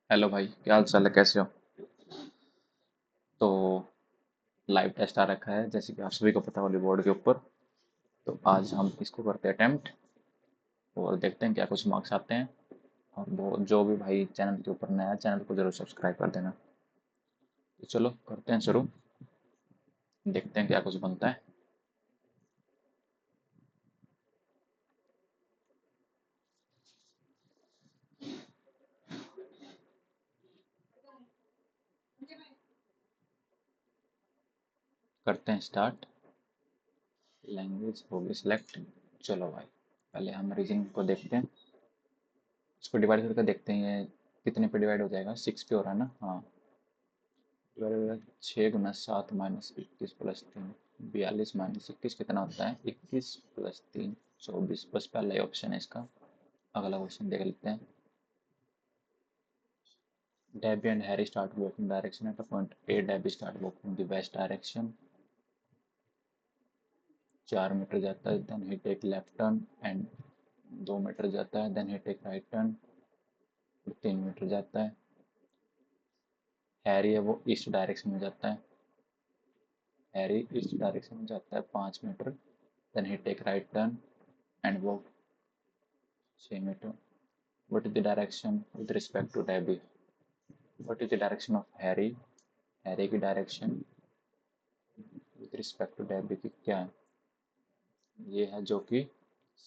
Hello भाई, क्या हाल चाल है? कैसे हो? तो लाइव टेस्ट आ रखा है, जैसे कि आप सभी को पता होली बोर्ड के ऊपर। तो आज हम इसको करते हैं अटेम्प्ट और देखते हैं क्या कुछ मार्क्स आते हैं। और वो जो भी भाई चैनल के ऊपर नया है, चैनल को जरूर सब्सक्राइब कर देना। तो चलो करते हैं शुरू। देखते हैं क्या कुछ बनता है। करते हैं स्टार्ट। लैंग्वेज होगी सिलेक्ट। चलो भाई, पहले हम रीजनिंग को देखते हैं। इसको डिवाइड करके देखते हैं ये कितने पे डिवाइड हो जाएगा। 6 पे हो रहा है ना? हाँ। डिवाइड हो जाएगा 6 × 7 - 21 + 3। 42 - 21 कितना होता है? 21 + 3 24। बस पहला ही ऑप्शन है इसका। अगला क्वेश्चन देख लेते हैं। Debbie and Harry start walking direction at a point A. Debbie start walking the west direction. 4 metre जाता है, then he take left turn and 2 metre जाता है, then he take right turn, 3 metre जाता है। Harry है वो east direction में जाता है। हैरी ईस्ट डायरेक्शन में जाता है 5 metre, then he take right turn and वो 6 metre. What is the direction with respect to Debbie? What is the direction of Harry? Harry की direction with respect to Debbie की क्या है? ये है जो कि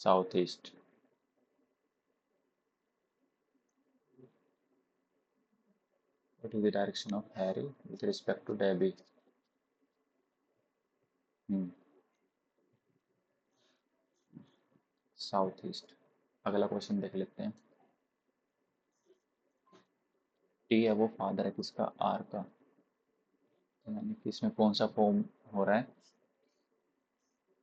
south east. What is the direction of Harry with respect to Debbie? Hmm, south east. अगला question देख लेते हैं। टी है वो फादर है किसका? आर का। तो यानी कि इसमें कौन सा फॉर्म हो रहा है?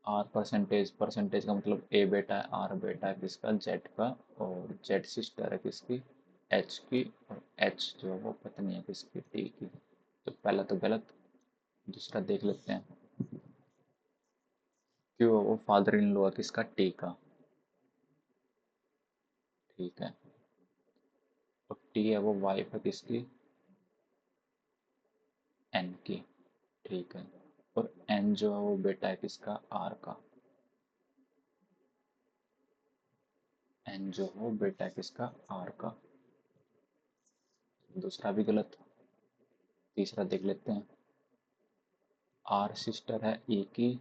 Are percentage. परसेंटेज का मतलब ए बेटा है, आर बेटा है किसका? जेड का। और जेड सिस्टर है किसकी? एच की। और एच जो है वो पत्नी है किसकी? टी की। तो पहला तो गलत। दूसरा देख लेते हैं। क्यों है वो फादर इन लॉ है किसका? टी का। ठीक है। और टी है वो वाइफ है किसकी? एन की। ठीक है। और एन जो है वो बेटा है किसका? आर का। एन जो है वो बेटा है किसका? आर का। दूसरा भी गलत। तीसरा देख लेते हैं। आर सिस्टर है ई की,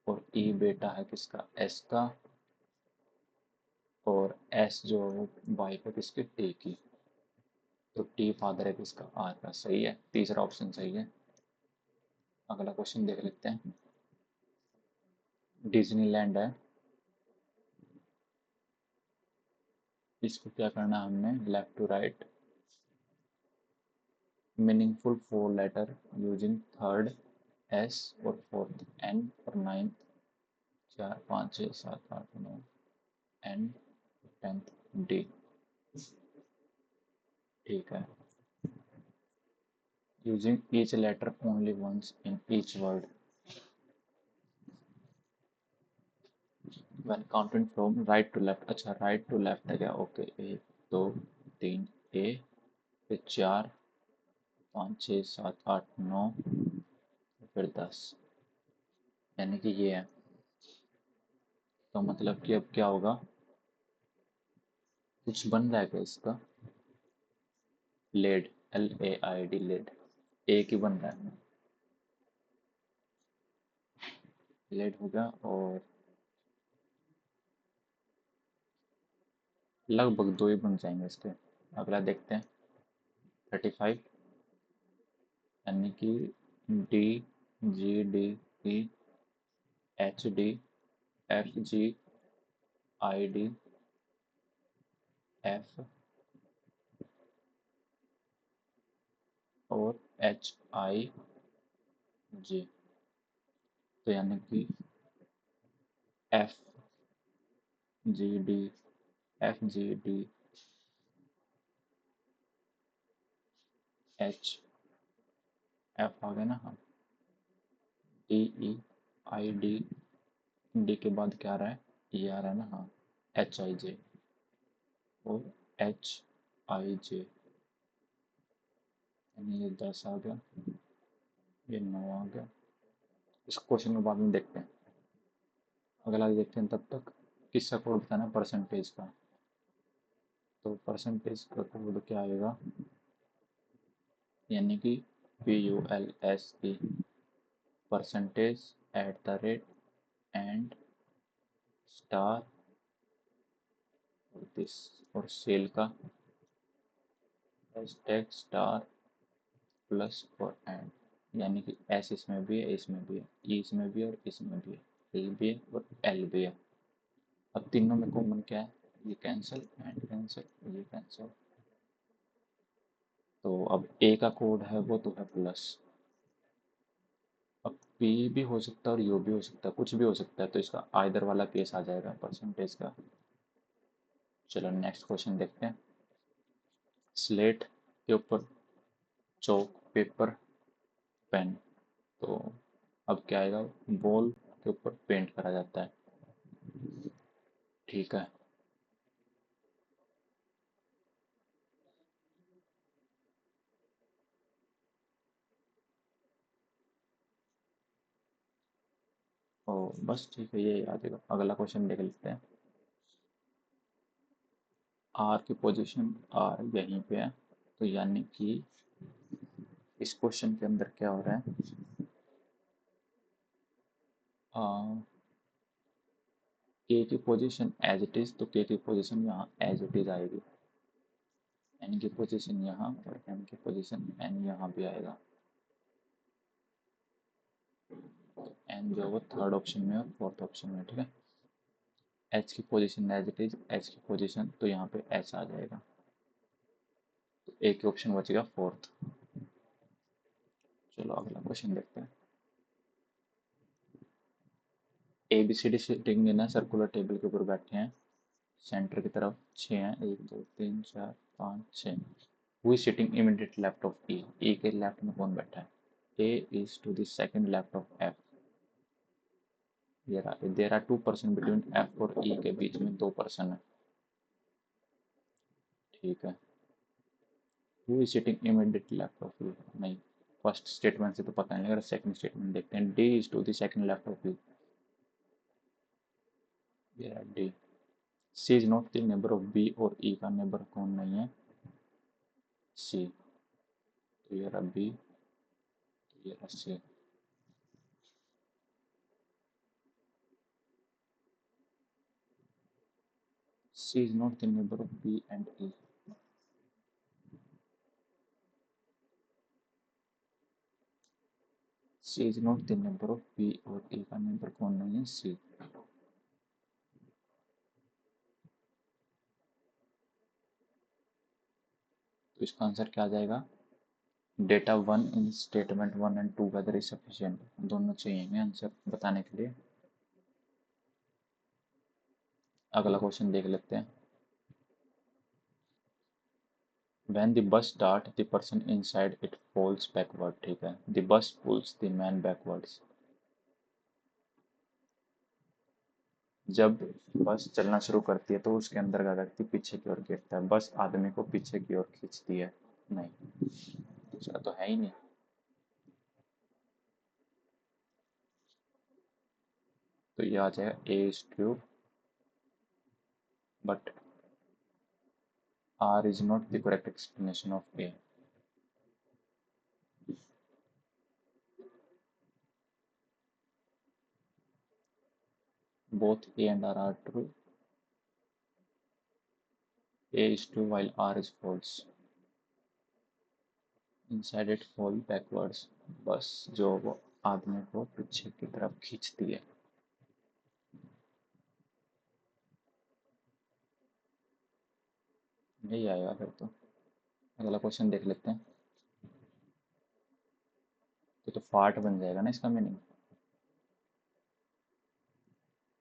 और ई बेटा है किसका? एस का। और एस जो है वो वाइफ है किसकी? टी की। तो टी फादर है किसका? आर का। सही है, तीसरा ऑप्शन सही है। अगला क्वेश्चन देख लेते हैं। डिज्नीलैंड है, इसको क्या करना है हमने? Left to right. Meaningful 4 letter using third S और फोर्थ एन और नाइन्थ 4 5 6 7 8 9 एन 10th डी। ठीक है। Using each letter only once in each word when counting from right to left. अच्छा, राइट टू लेफ्ट है क्या? Okay. 1 2 3 ए, फिर 4 5 6 7 8 9, फिर 10। यानी कि ये है। तो मतलब कि अब क्या होगा? कुछ बन रहा है क्या इसका? Laid, LAID laid. एक ही बन रहा है। लेड हो गया। और लगभग दो ही बन जाएंगे इसके। अगला देखते हैं। 35। यानी कि DGDE HD FGIDF और HIJ। तो यानी कि FGD FGD HF आ गया ना? हाँ। DEID के बाद क्या आ रहा है? E आ रहा है ना? हाँ। HIJ और HIJ। यानी ये 10 आ गया, ये 9 आ गया। इस क्वेश्चन में बाद में देखते हैं, अगला देखते हैं। तब तक किसका कोड बताना, परसेंटेज का। तो परसेंटेज का कोड क्या आएगा, यानी कि PULSE, percentage at the rate and star और दिस, और सेल का हैशटैग स्टार प्लस और एंड, यानी कि एस इसमें भी है, इसमें भी है, ई इसमें भी है और इसमें भी है, एल भी है और एल भी है। अब तीनों में कॉमन क्या है, ये कैंसिल एंड कैंसिल, ये कैंसिल। तो अब ए का कोड है वो तो है प्लस। अब पी भी हो सकता है और यू भी हो सकता है, कुछ भी हो सकता है, तो इसका आइदर वाला केस आ जाएगा परसेंटेज का। चलो नेक्स्ट क्वेश्चन देखते हैं। स्लेट के ऊपर चौक, पेपर, पेन। तो अब क्या आएगा, बॉल के ऊपर पेंट करा जाता है। ठीक है, ओ बस ठीक है, ये याद है। अगला क्वेश्चन देख लेते हैं। आर की पोजीशन, आर यहीं पे है, तो यानी कि इस क्वेश्चन के अंदर क्या हो रहा है, के की पोजीशन एज इट इज, तो के की पोजीशन यहाँ एज इट इज आएगी। एन की पोजीशन यहाँ और एम की पोजीशन एन यहाँ भी आएगा। एन जो है वो थर्ड ऑप्शन में और फोर्थ ऑप्शन में, ठीक है। एच की position as it is, H की पोजीशन तो यहाँ पे एच आ जाएगा, तो एक ही ऑप्शन बचेगा फोर्थ। चलो अगला क्वेश्चन देखते हैं। A B C D sitting में ना सर्कुलर टेबल के ऊपर बैठे हैं, सेंटर की तरफ 6 हैं, 1 2 3 4 5 6। Who is sitting immediate left of E, E के लेफ्ट में कौन बैठा है, A is to the second left of F. There are 2 person between F और ई, के बीच में 2 पर्सन है। ठीक है, who is sitting immediate left of you, नहीं, फर्स्ट स्टेटमेंट से तो पता नहीं लग रहा, सेकंड स्टेटमेंट देखते हैं। D is to the second left of U, D. C is not the neighbour of B, और ई का नेबर कौन नहीं है, सी। तो ये रहा बी, तो ये रहा C. C is not the neighbour of B and E. C is not the neighbour of B, और ई का नेबर कौन नहीं है, सी। तो इसका आंसर क्या आ जाएगा, data one in statement one and two whether is sufficient, दोनों चाहिए आंसर बताने के लिए। अगला क्वेश्चन देख लेते हैं। When the bus starts, the person inside it falls backward, ठीक है। The bus pulls the man backwards. जब बस चलना शुरू करती है तो उसके अंदर का व्यक्ति पीछे की ओर गिरता है, बस आदमी को पीछे की ओर खींचती है। नहीं, दूसरा तो है ही नहीं। तो ये आ जाएगा A is true, but R is not the correct explanation of A. Both A and R are true. A is true while R is false. Inside it fall backwards. बस जो वो आदमी को पीछे की तरफ खींचती है। यही आएगा फिर तो। अगला क्वेश्चन देख लेते हैं। तो फाट बन जाएगा ना इसका मीनिंग,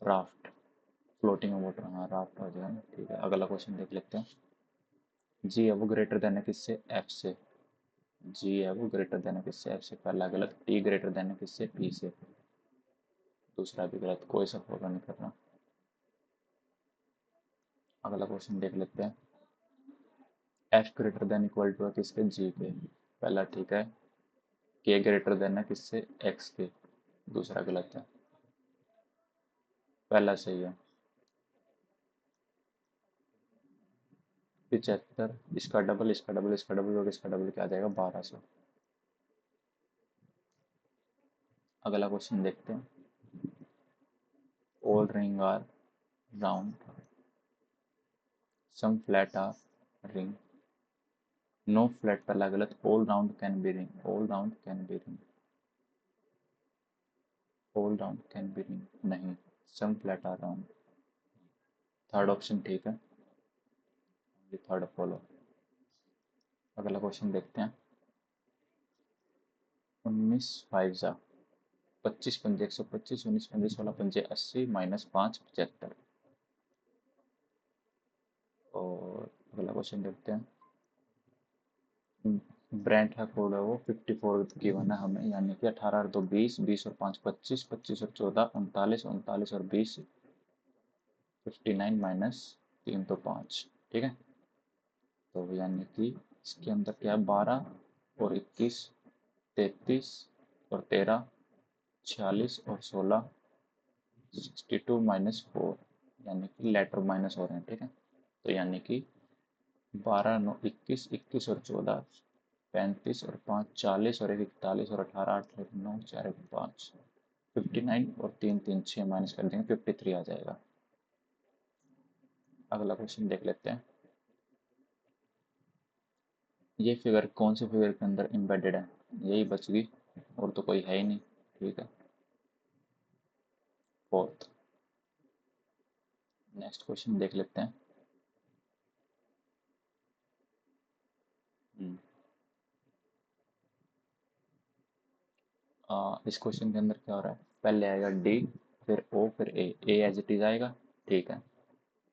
राफ्ट, फ्लोटिंग वाटर, हाँ राफ्ट हो जाएगा। ठीक है, अगला क्वेश्चन देख लेते हैं। जी है वो ग्रेटर देन है किससे, एफ से। जी है वो ग्रेटर देन है किससे, एफ से। पहला गलत। टी ग्रेटर देन है किससे, पी से। दूसरा भी गलत, कोई सा फॉलो नहीं करना। अगला क्वेश्चन देख लेते हैं। F greater than equal to है किसके, जी के। पहला ठीक है, के ग्रेटर देन है किससे, एक्स के। दूसरा गलत है, पहला सही है। 75, इसका डबल, इसका डबल, इसका डबल और इसका डबल, क्या आ जाएगा, 1200। अगला क्वेश्चन देखते हैं। All ring are round, some flat are ring, no flat पहला गलत, all round can be ring, all round can be ring, all round can be ring नहीं, some flat are round. Third option ठीक है, ये third follow. अगला question देखते हैं। 19 five जा 25 पंजे 125, 19 पंजे 16 पंजे 80, -5 75। और अगला क्वेश्चन देखते हैं। ब्रेंट का कोड है वो 54 गिवन है हमें, यानी कि 18 और 2 20, 20 और 5 25, 25 और 14 39, 39 और 20 59 -3 तो 5। ठीक है, तो यानी कि इसके अंदर क्या है, 12 और 21, 33 और 13, 46 और 16, 62 -4, यानी कि लेटर माइनस हो रहे हैं। ठीक है, तो यानी कि 12 9 21, 21 और 14 35 और 5 40 और 1 41 और 18 8 1 9 4 1 5 59 और 3 3 6 माइनस कर देंगे 53 आ जाएगा। अगला क्वेश्चन देख लेते हैं। ये फिगर कौन सी फिगर के अंदर एम्बेडेड है, यही बच गई, और तो कोई है ही नहीं। ठीक है, फोर्थ। नेक्स्ट क्वेश्चन देख लेते हैं। हम्म, इस क्वेश्चन के अंदर क्या हो रहा है, पहले आएगा डी, फिर ओ, फिर ए एज इट इज आएगा। ठीक है,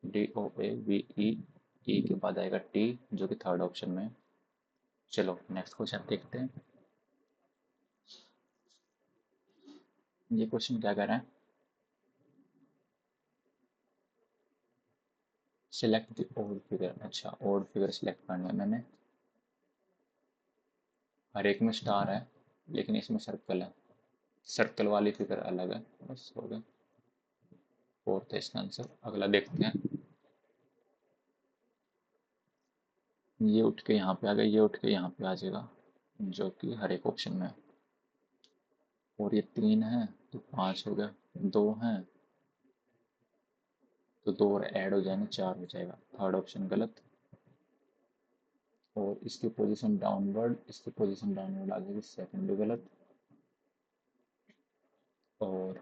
D O A V E के बाद आएगा टी, जो कि थर्ड ऑप्शन में है। चलो नेक्स्ट क्वेश्चन देखते हैं। ये क्वेश्चन क्या कर रहा है, सिलेक्ट द ओड फिगर। अच्छा, ओड फिगर सिलेक्ट करनी है मैंने। हर एक में स्टार है, लेकिन इसमें सर्कल है, सर्कल वाली फिगर अलग है। बस हो गया, फोर्थ है इसका आंसर। अगला देखते हैं। ये उठ के यहाँ पे आ गया, ये उठ के यहाँ पे आ जाएगा, जो कि हर एक ऑप्शन में है। और ये 3 है तो 5 हो गया, 2 हैं तो 2 और ऐड हो जाएंगे, 4 हो जाएगा। थर्ड ऑप्शन गलत। और इसकी पोजीशन डाउनवर्ड, इसकी पोजीशन डाउनवर्ड आ जाएगी, सेकंड भी गलत। और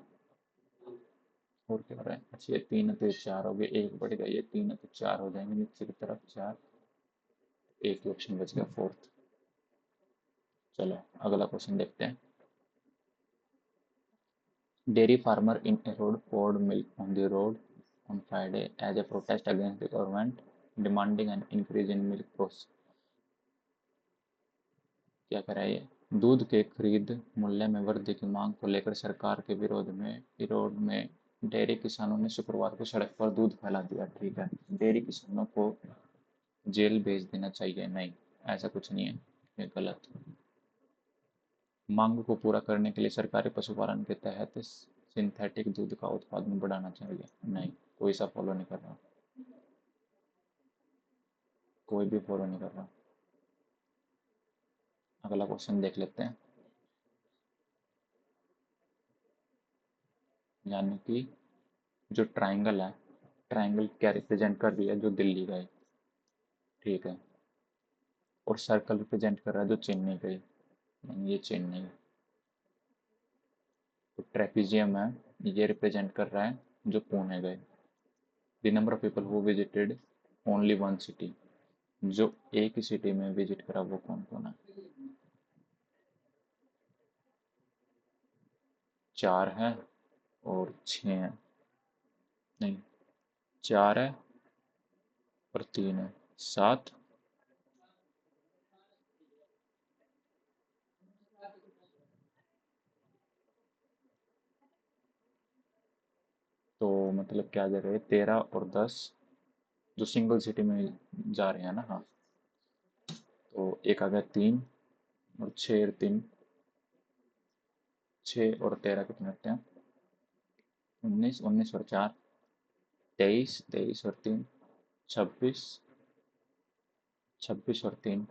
क्या हो रहा है, अच्छा ये 3 है तो ये 4 हो गए, एक बढ़ेगा, ये 3 है तो 4 हो जाएंगे नीचे की तरफ, 4। एक ही ऑप्शन बच गया, फोर्थ। चलो अगला क्वेश्चन देखते हैं। Dairy farmer in a road poured milk on the road on Friday as a protest against the government demanding an increase in milk price। क्या कह रहा है ये, दूध के खरीद मूल्य में वृद्धि की मांग को लेकर सरकार के विरोध में डेयरी किसानों ने शुक्रवार को सड़क पर दूध फैला दिया। ठीक है, डेयरी किसानों को जेल भेज देना चाहिए, नहीं ऐसा कुछ नहीं है, ये गलत। मांग को पूरा करने के लिए सरकारी पशुपालन के तहत सिंथेटिक दूध का उत्पादन बढ़ाना चाहिए, नहीं कोई सा फॉलो नहीं कर रहा, कोई भी फॉलो नहीं कर रहा। अगला क्वेश्चन देख लेते हैं। यानी कि जो ट्राइंगल है, ट्राइंगल क्या रिप्रेजेंट कर रही है, जो दिल्ली गए। ठीक है, और सर्कल रिप्रेजेंट कर रहा है जो चेन्नई गई, ये चेन्नई। तो ट्रेपीजियम है, ये रिप्रेजेंट कर रहा है जो पुणे गए। The number of people who visited only one city, जो एक ही सिटी में विजिट करा वो कौन कौन है। 4 है और 6 है, नहीं 4 है और 3 है, 7। तो मतलब क्या जा रहे हैं, 13 और 10 जो सिंगल सिटी में जा रहे हैं ना। हाँ, तो एक आ गया 3, और 6 और 3, 6 और 13 कितने होते हैं? 19, 19 और 4 23, 23 और 3 26, 26 और 3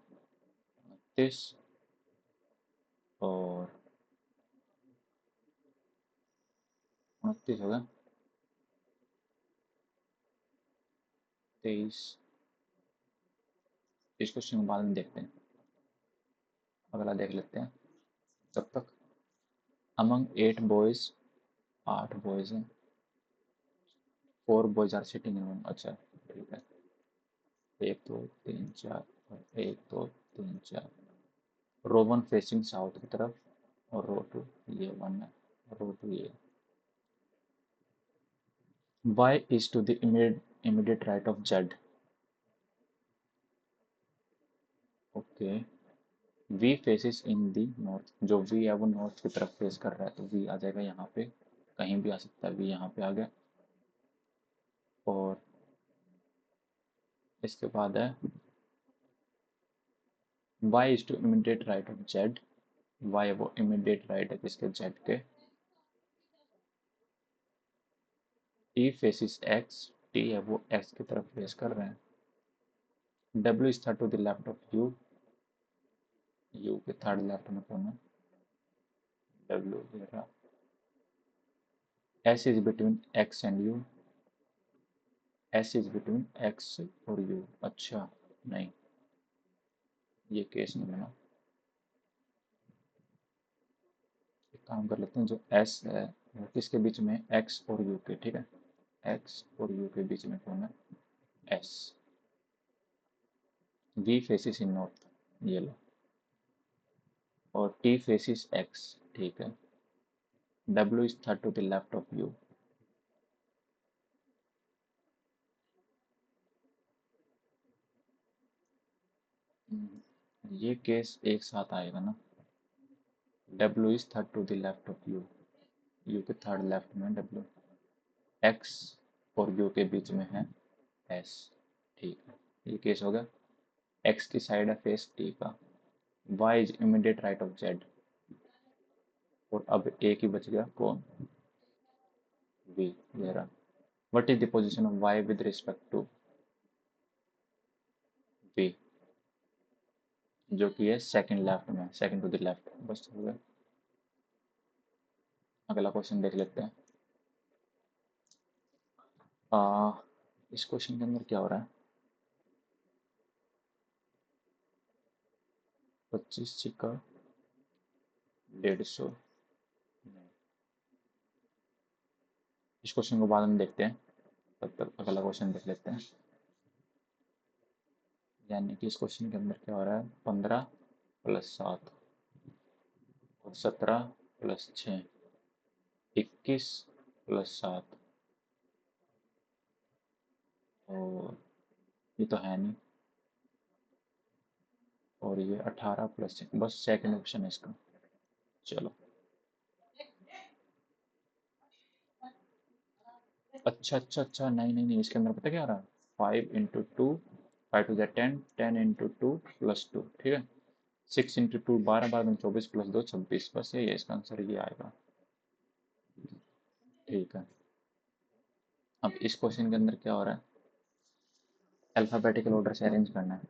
29 और 29 होगा, 23। इस क्वेश्चन को बाद में देखते हैं, अगला देख लेते हैं तब तक। अमंग 8 बॉयज, 8 बॉयज हैं, 4 boys are sitting in room. अच्छा ठीक है, 1 2 3 4 और 1 2 3 4। रो 1 फेसिंग साउथ की तरफ और रो 2 ये 1 है, रो 2 ये। Y is to the immediate right of Z। Okay, V faces in the north, जो V है वो नॉर्थ की तरफ फेस कर रहा है, तो V आ जाएगा यहाँ पे, कहीं भी आ सकता है, V यहाँ पे आ गया। और इसके बाद है Y is to immediate right of Z। Y है वो immediate right है किसके, Z के। T फेसिस X, T है वो X की तरफ फेस कर रहे हैं। W is third to the left of U, U के थर्ड लेफ्ट में कौन है, W ये रहा। S is between X and U, S is between X और U। अच्छा नहीं, ये केस नहीं बना। एक काम कर लेते हैं, जो S है वो किसके बीच में, X और U के, ठीक है। X और U के बीच में कौन है, S। V faces in north, ये लो। और T फेसिस X, ठीक है। W is third to the left of U। ये केस एक साथ आएगा ना, W is third to the left of U, U के थर्ड लेफ्ट में W, X और U के बीच में है S, ठीक है। ये केस हो गया। X की साइड है फेस T का, Y is immediate right of Z। और अब एक ही बच गया कौन, V, ये रहा। What is the position of Y with respect to V, जो कि है सेकंड लेफ्ट में, सेकंड टू द लेफ्ट, बस हो गया। अगला क्वेश्चन देख लेते हैं। इस क्वेश्चन के अंदर क्या हो रहा है, 25 सिक्का 150। इस क्वेश्चन को बाद में देखते हैं, तब तक अगला क्वेश्चन देख लेते हैं। यानी कि इस क्वेश्चन के अंदर क्या हो रहा है, 15 + 7 और 17 + 6, 21 + 7 और ये तो है नहीं, और ये 18 + 6, बस सेकंड ऑप्शन है इसका। चलो अच्छा अच्छा अच्छा, नहीं नहीं नहीं, इसके अंदर पता क्या आ रहा है, 5 × 2, 5 × 10, 10 × 2 +2, ठीक है। 6 × 2 12, 12 × 24 +2 26, बस यही है इसका आंसर, ये आएगा, ठीक है। अब इस क्वेश्चन के अंदर क्या हो रहा है, अल्फाबेटिकल ऑर्डर से अरेंज करना है।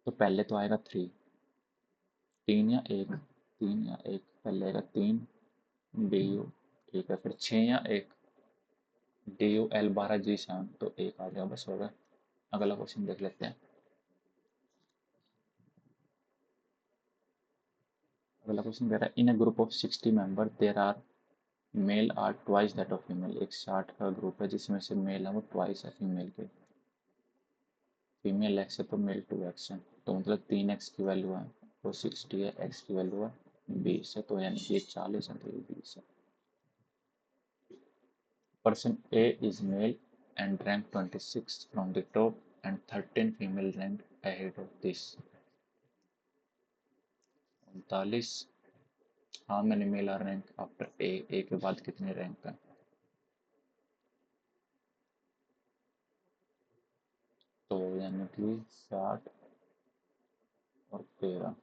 तो पहले तो आएगा 3, 3 या 1, 3 या 1, पहले आएगा 3 DU, ठीक है। फिर 6 या 1 DU L12G7, तो 1 आ गया, बस हो गया। अगला क्वेश्चन देख लेते हैं। अगला क्वेश्चन कह रहा है, in a group of 60 member there are male are twice that of female. एक 60 का ग्रुप है जिसमें से मेल है वो ट्वाइस है फीमेल के। फीमेल एक्स है तो मेल 2x है, तो मतलब 3x की वैल्यू है वो 60 है, x की वैल्यू है 20 है, तो यानी कि ये 40 है तो ये 20 है। Person A is male and ranked 26 from the top and 13 female ranked ahead of this। 39, हाँ मैंने mail are rank after a के बाद कितने रैंक है, तो यानी कि 60 और 13,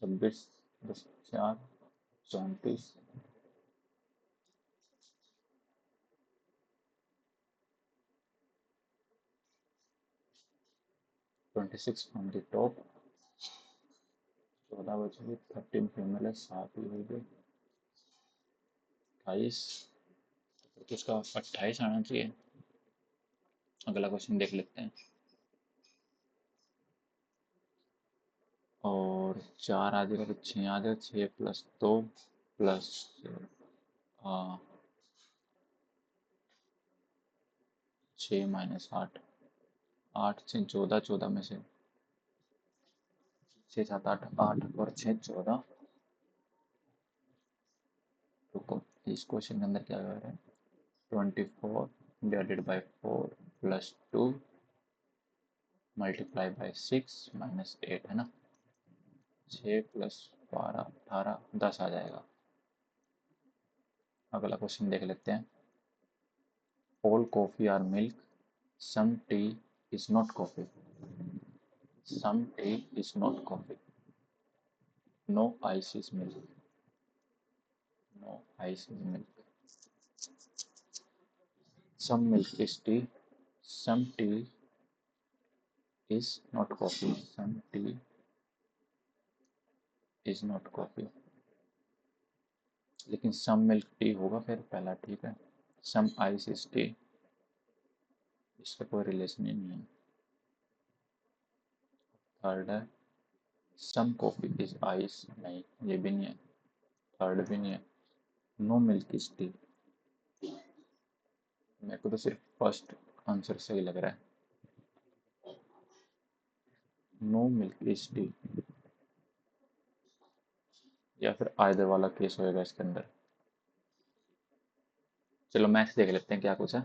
26 10 4 34 26 फ्रॉम द टॉप 14 बचेगी 13 फीमेल है 7 ही होगी 28 तो इसका 28 आना चाहिए। अगला क्वेश्चन देख लेते हैं। और 4 आ जाएगा तो 6 आ जाएगा 6 प्लस 2 प्लस 6 माइनस 8 8 से 14 14 में से 6 7 8 8 और 6 14। रुको इस क्वेश्चन के अंदर क्या कर रहे हैं 24 divided by 4 plus 2 multiply by 6 minus 8 है ना 6 प्लस 12 18 10 आ जाएगा। अगला क्वेश्चन देख लेते हैं। All coffee are milk some tea is not coffee some tea is not coffee no ice is milk no ice is milk some milk is tea some tea is not coffee some tea is not coffee लेकिन some milk tea होगा फिर पहला ठीक है सम ice is T इसका कोई relation ही नहीं है। थर्ड है सम कॉफी इज आइस नहीं ये भी नहीं है थर्ड भी नहीं है नो मिल्क इज टी मेरे को तो सिर्फ फर्स्ट आंसर सही लग रहा है नो मिल्क इज टी या फिर आइदर वाला केस होएगा इसके अंदर। चलो मैथ्स देख लेते हैं क्या कुछ है।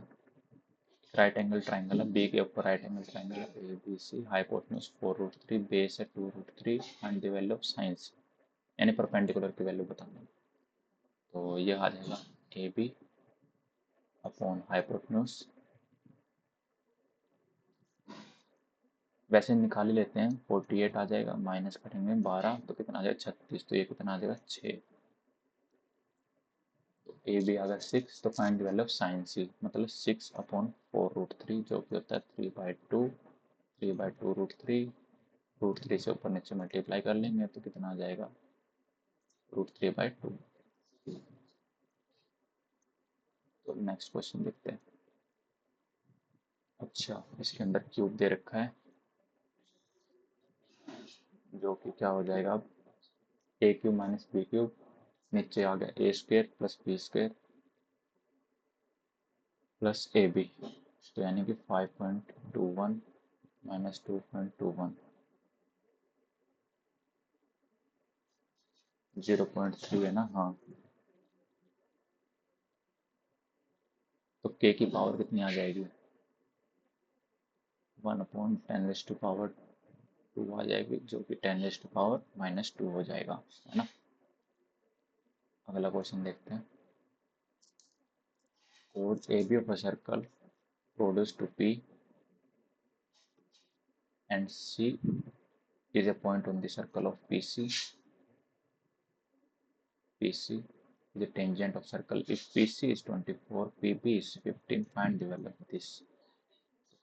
राइट एंगल ट्राइंगल है बी के ऊपर राइट एंगल ट्राइंगल है A B C hypotenuse 4√3 base है 2√3 and the value of sine यानी परपेंडिकुलर की वैल्यू बताना। तो ये आ जाएगा ए बी अपॉन हाइपोटेन्यूज वैसे निकाल ही लेते हैं 48 आ जाएगा माइनस करेंगे 12 तो कितना आ जाएगा 36 तो ये कितना आ जाएगा 6 तो ए बी आ गया 6 तो find the value of sine C मतलब 6 अपॉन 4√3 जो कि होता है 3/2 3/2√3 से ऊपर नीचे मल्टीप्लाई कर लेंगे तो कितना आ जाएगा √3/2। तो नेक्स्ट क्वेश्चन देखते हैं। अच्छा इसके अंदर क्यूब दे रखा है जो कि क्या हो जाएगा अब A cube minus B cube नीचे आ गया A square plus B square plus A B तो यानी कि 5.21 माइनस 2.21 0.3 है ना हाँ। तो के की पावर कितनी आ जाएगी 1/10⁻² आ जाएगी जो कि 10⁻⁻² हो जाएगा है ना। अगला क्वेश्चन देखते हैं। Chord AB of a circle produced to P and C is a point on the circle of PC. PC is a tangent of circle. If PC is 24, PB is 15, find the value of this.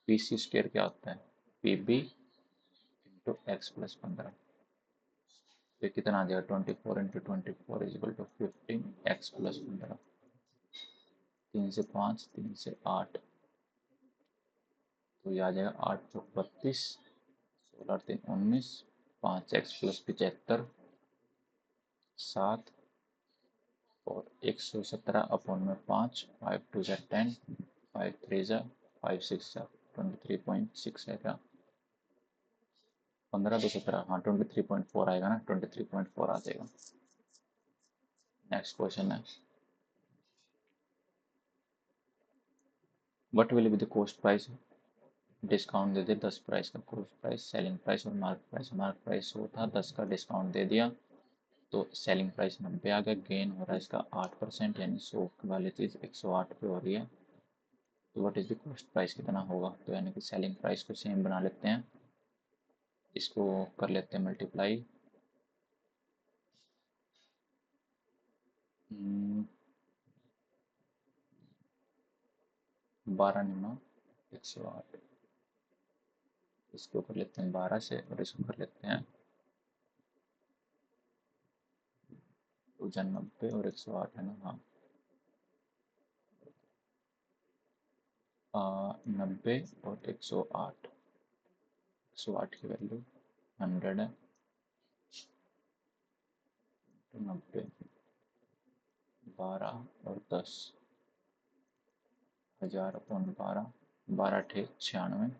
PC square क्या होता है PB into x plus 15 तो कितना आ जाएगा 24 into 24 is equal to 15 X plus 15 3 से 5 3 से 8 तो ये आ जाएगा 8 चौक 32 16 3 19 5 एक्स प्लस 75 7 और 117 अपॉन में 5 5 2 ज़ा 10 5 3 ज़ा 5 6 ज़ा 23.6 है क्या 15 2 17 हाँ 23.4 आएगा ना 23.4 आ जाएगा। नेक्स्ट क्वेश्चन है what will be the cost price discount they they 10 price का कॉस्ट प्राइस सेलिंग प्राइस और मार्क प्राइस 100 था 10 का डिस्काउंट दे दिया तो सेलिंग प्राइस 90 आ गया गेन हो रहा है इसका 8% यानी 100 वाली चीज़ 108 पे हो रही है। तो what is the cost price कितना होगा तो यानी कि सेलिंग प्राइस को सेम बना लेते हैं इसको कर लेते हैं मल्टीप्लाई 12 9 108। इसको कर लेते हैं 12 से और इसको कर लेते हैं 90 और 108 है ना। हाँ 90 और 108। 108 की वैल्यू 100 है। तो 90 12 और 10 1000 अपॉन 12 12 ठे 96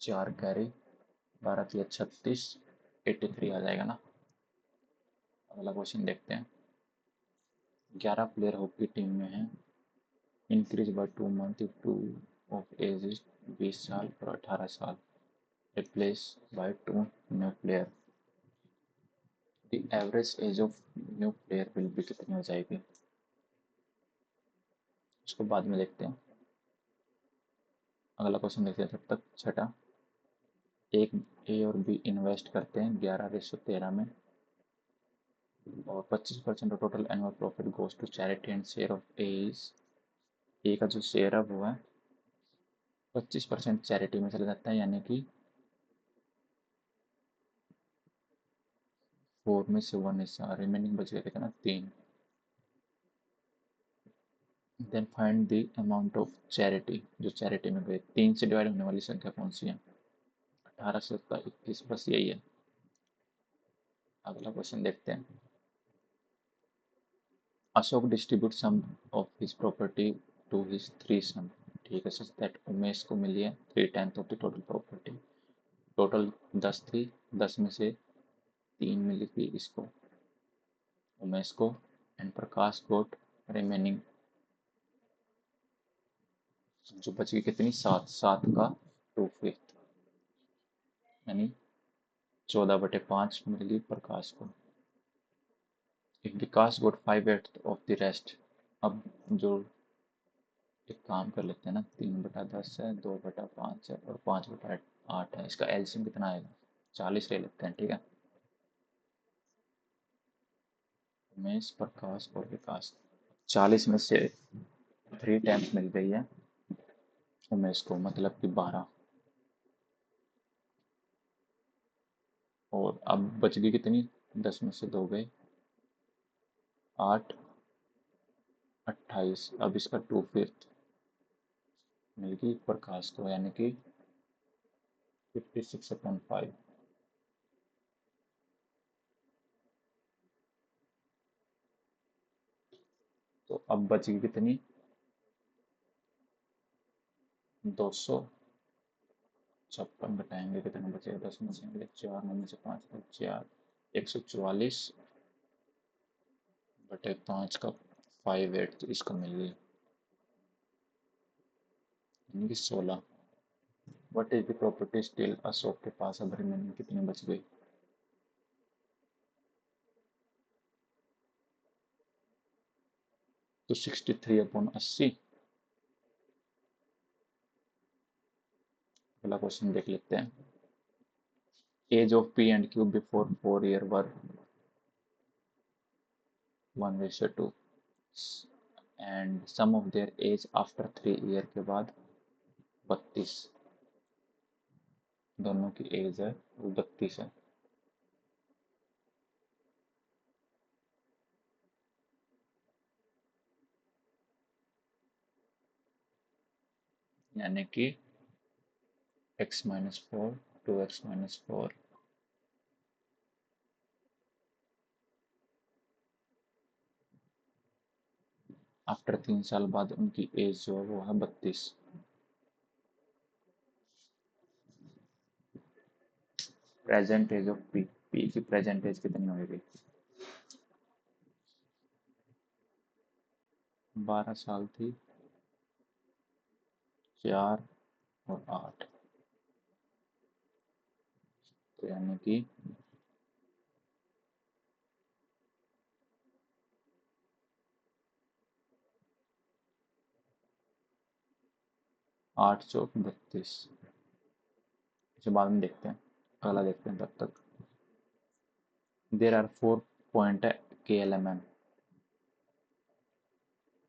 4 कैरी 12 तिया 36 83 आ जाएगा ना। अगला क्वेश्चन देखते हैं। 11 प्लेयर हॉकी टीम में हैं। Increase by 2 month if two of age is 20 साल और 18 साल। Replace by 2 new player. The average age of new player will be कितनी हो जाएगी? इसको बाद में देखते हैं। अगला क्वेश्चन देखते हैं तब तक। छठा, एक ए और बी इन्वेस्ट करते हैं 11:13 में और 25% of total annual profit goes to charity and share of A is. A का जो शेयर है वो है 25% चैरिटी में चला जाता है, यानी कि 4 में से 1 हिस्सा, रिमेनिंग बच गया कितना 3। Then find the amount of charity, जो चैरिटी में गए। 3 से डिवाइड होने वाली संख्या कौन सी है? 18 से 21, बस यही है। अगला क्वेश्चन देखते हैं। Ashok distribute some of his property to his 3 son. ठीक है, सच दैट उमेश को मिली है 3/10 of the total property. Total 10 थी, 10 में से 3 मिली थी इसको, उमेश को। एंड प्रकाश गोट रिमेनिंग, जो बच गई कितनी 7, 7 का 2/5, यानी 14/5 मिली प्रकाश को। विकास गोट 5/8 ऑफ द रेस्ट। अब जो एक काम कर लेते हैं ना, 3/10 है, 2/5 है और 5/8 है। इसका एलसीएम कितना आएगा? 40 ले लेते हैं, ठीक है। उमेश, प्रकाश और विकास, 40 में से 3/10 मिल गई है उमेश को, मतलब कि 12। और अब बच गई कितनी? 10 में से 2 गए 8, 28। अब इसका 2/5 मिल गई प्रकाश को, यानी कि 56/5। तो अब बच गई कितनी? 256 घटाएंगे कितना बचेगा? 10 में से 4, 9 में से 5 4, 144/5 का 5/8 इसको मिल गई, यानी कि 16। What is the property still Ashok के पास? अब रिमेनिंग कितनी बच गई? तो 63/80। अगला क्वेश्चन देख लेते हैं। Age of P and Q before 4 year were 1:2 and sum of their age after 3 year के बाद 32। दोनों की एज है वो 32 है, यानी कि x-4 2x-4 आफ्टर 3 साल बाद उनकी एज जो है वो है 32। Present age of P, P की प्रेजेंट एज कितनी होगी? 12 साल थी, 4 और 8, तो यानी कि 8 चौक 32। इसे बाद में देखते हैं, अगला देखते हैं तब तक। देर आर 4 पॉइंट है KLMN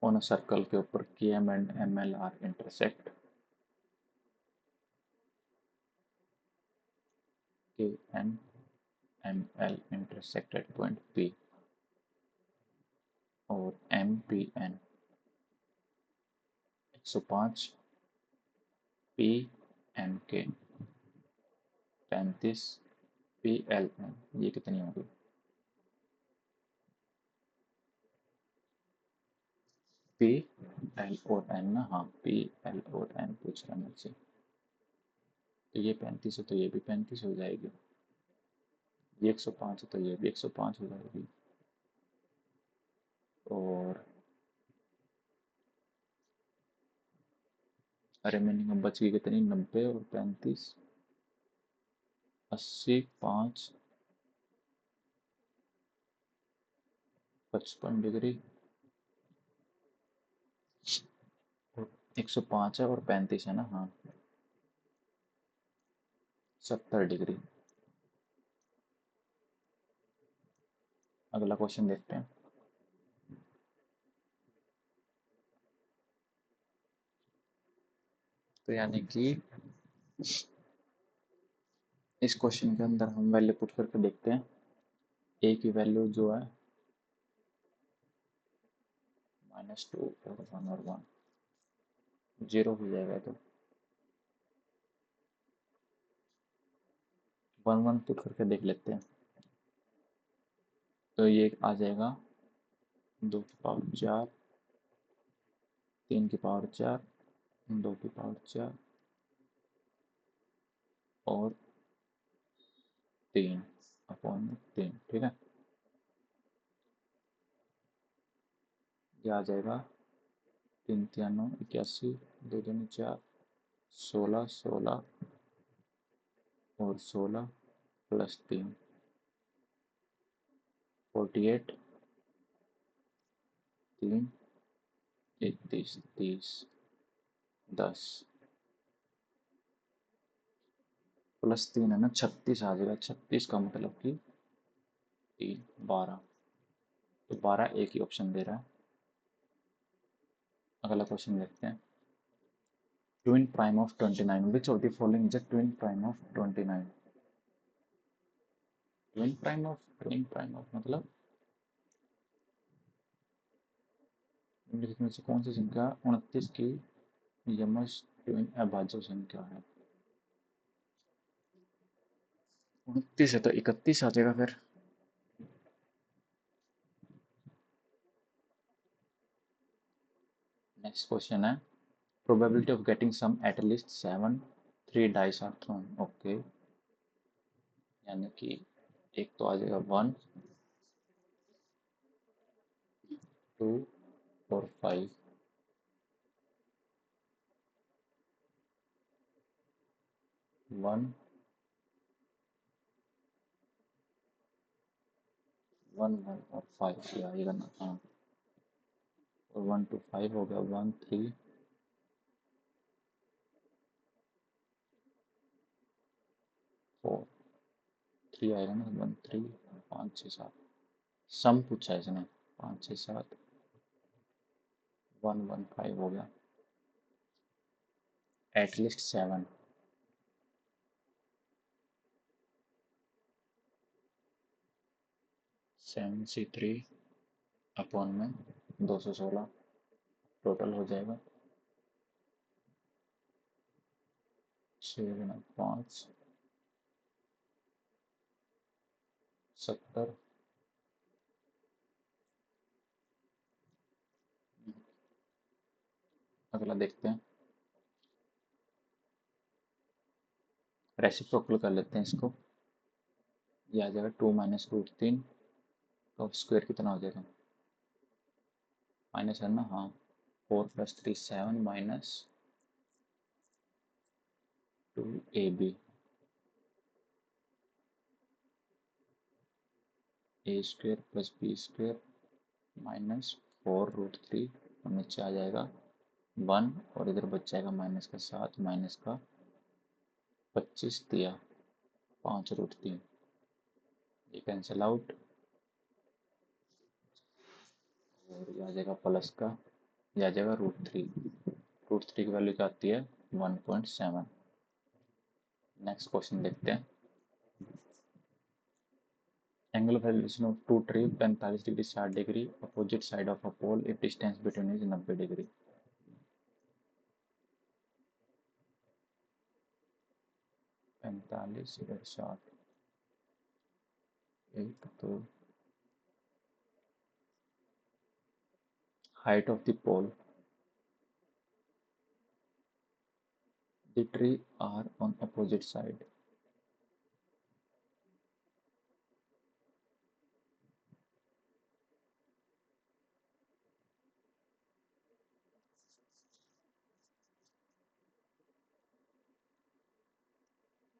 ऑन सर्कल के ऊपर KM and ML are intersect, KN ML intersect at point P और MPN 105 PMK 35 PLN, ये कितनी होगी? P L और N ना, हाँ P L और N पूछ रहा मुझसे, तो ये 35 है तो ये भी 35 हो जाएगी, ये 105 है तो ये भी 105 हो जाएगी, और रिमेनिंग अब बच गई कितनी, 90 और 35, 80, 5, 55 डिग्री, 105 है और 35 है ना, हाँ 70 डिग्री। अगला क्वेश्चन देखते हैं। तो यानी कि इस क्वेश्चन के अंदर हम वैल्यू पुट करके देखते हैं। ए की वैल्यू जो है -2 और 1 और 1 0 हो जाएगा, तो 1 1 पुट करके देख लेते हैं। तो ये आ जाएगा 2 की पावर 4, 3 की पावर 4, 2 की पावर 4 और 3 अपॉन 3, ठीक है। ये आ जाएगा 3 3 9 81, 2 2 4, 16 16 और 16 प्लस 3 48, 3 31 30 10 प्लस 3 है ना, 36 आ जाएगा। 36 का मतलब कि 3 12, तो 12 एक ही ऑप्शन दे रहा है। अगला क्वेश्चन देखते हैं। Twin prime of 29, which of the following is a twin prime of 29? Twin prime of मतलब निम्नलिखित में से कौन सी संख्या 29 की यमस ट्विन अभाज्य संख्या है? 29 है तो 31 आ जाएगा फिर। नेक्स्ट क्वेश्चन है, probability of getting sum at least 7 3 dice are thrown. Okay, यानी कि एक तो आ जाएगा 1 2 और 5, 1 1 1 और 5 ये आएगा ना, हाँ। और 1 2 5 हो गया, 1 3 4 3 आएगा ना, 1 3 5 6 7, सम पूछा है इसने, 5 6 7 1 1 5 हो गया, एटलीस्ट 7, 7C3 अपॉन में 216 टोटल हो जाएगा 6 5 70। अगला देखते हैं, रेसिप्रोकल कर लेते हैं इसको। ये आ जाएगा 2 माइनस रूट 3 का स्क्वायर कितना हो जाएगा, माइनस है ना, हाँ 4 + 3 7 minus 2AB A² + B² minus 4√3 और नीचे आ जाएगा 1 और इधर बच जाएगा माइनस का 7 माइनस का 25 दिया 5√3, ये कैंसिल आउट, और ये आ जाएगा प्लस का, ये आ जाएगा √3। √3 की वैल्यू क्या आती है? 1.7। नेक्स्ट क्वेश्चन देखते हैं। Angle of elevation of two tree 45 degree 60 degree, opposite side of a pole if distance between is 90 degree. 45 और 60, एक तो height of the pole, the tree are on opposite side.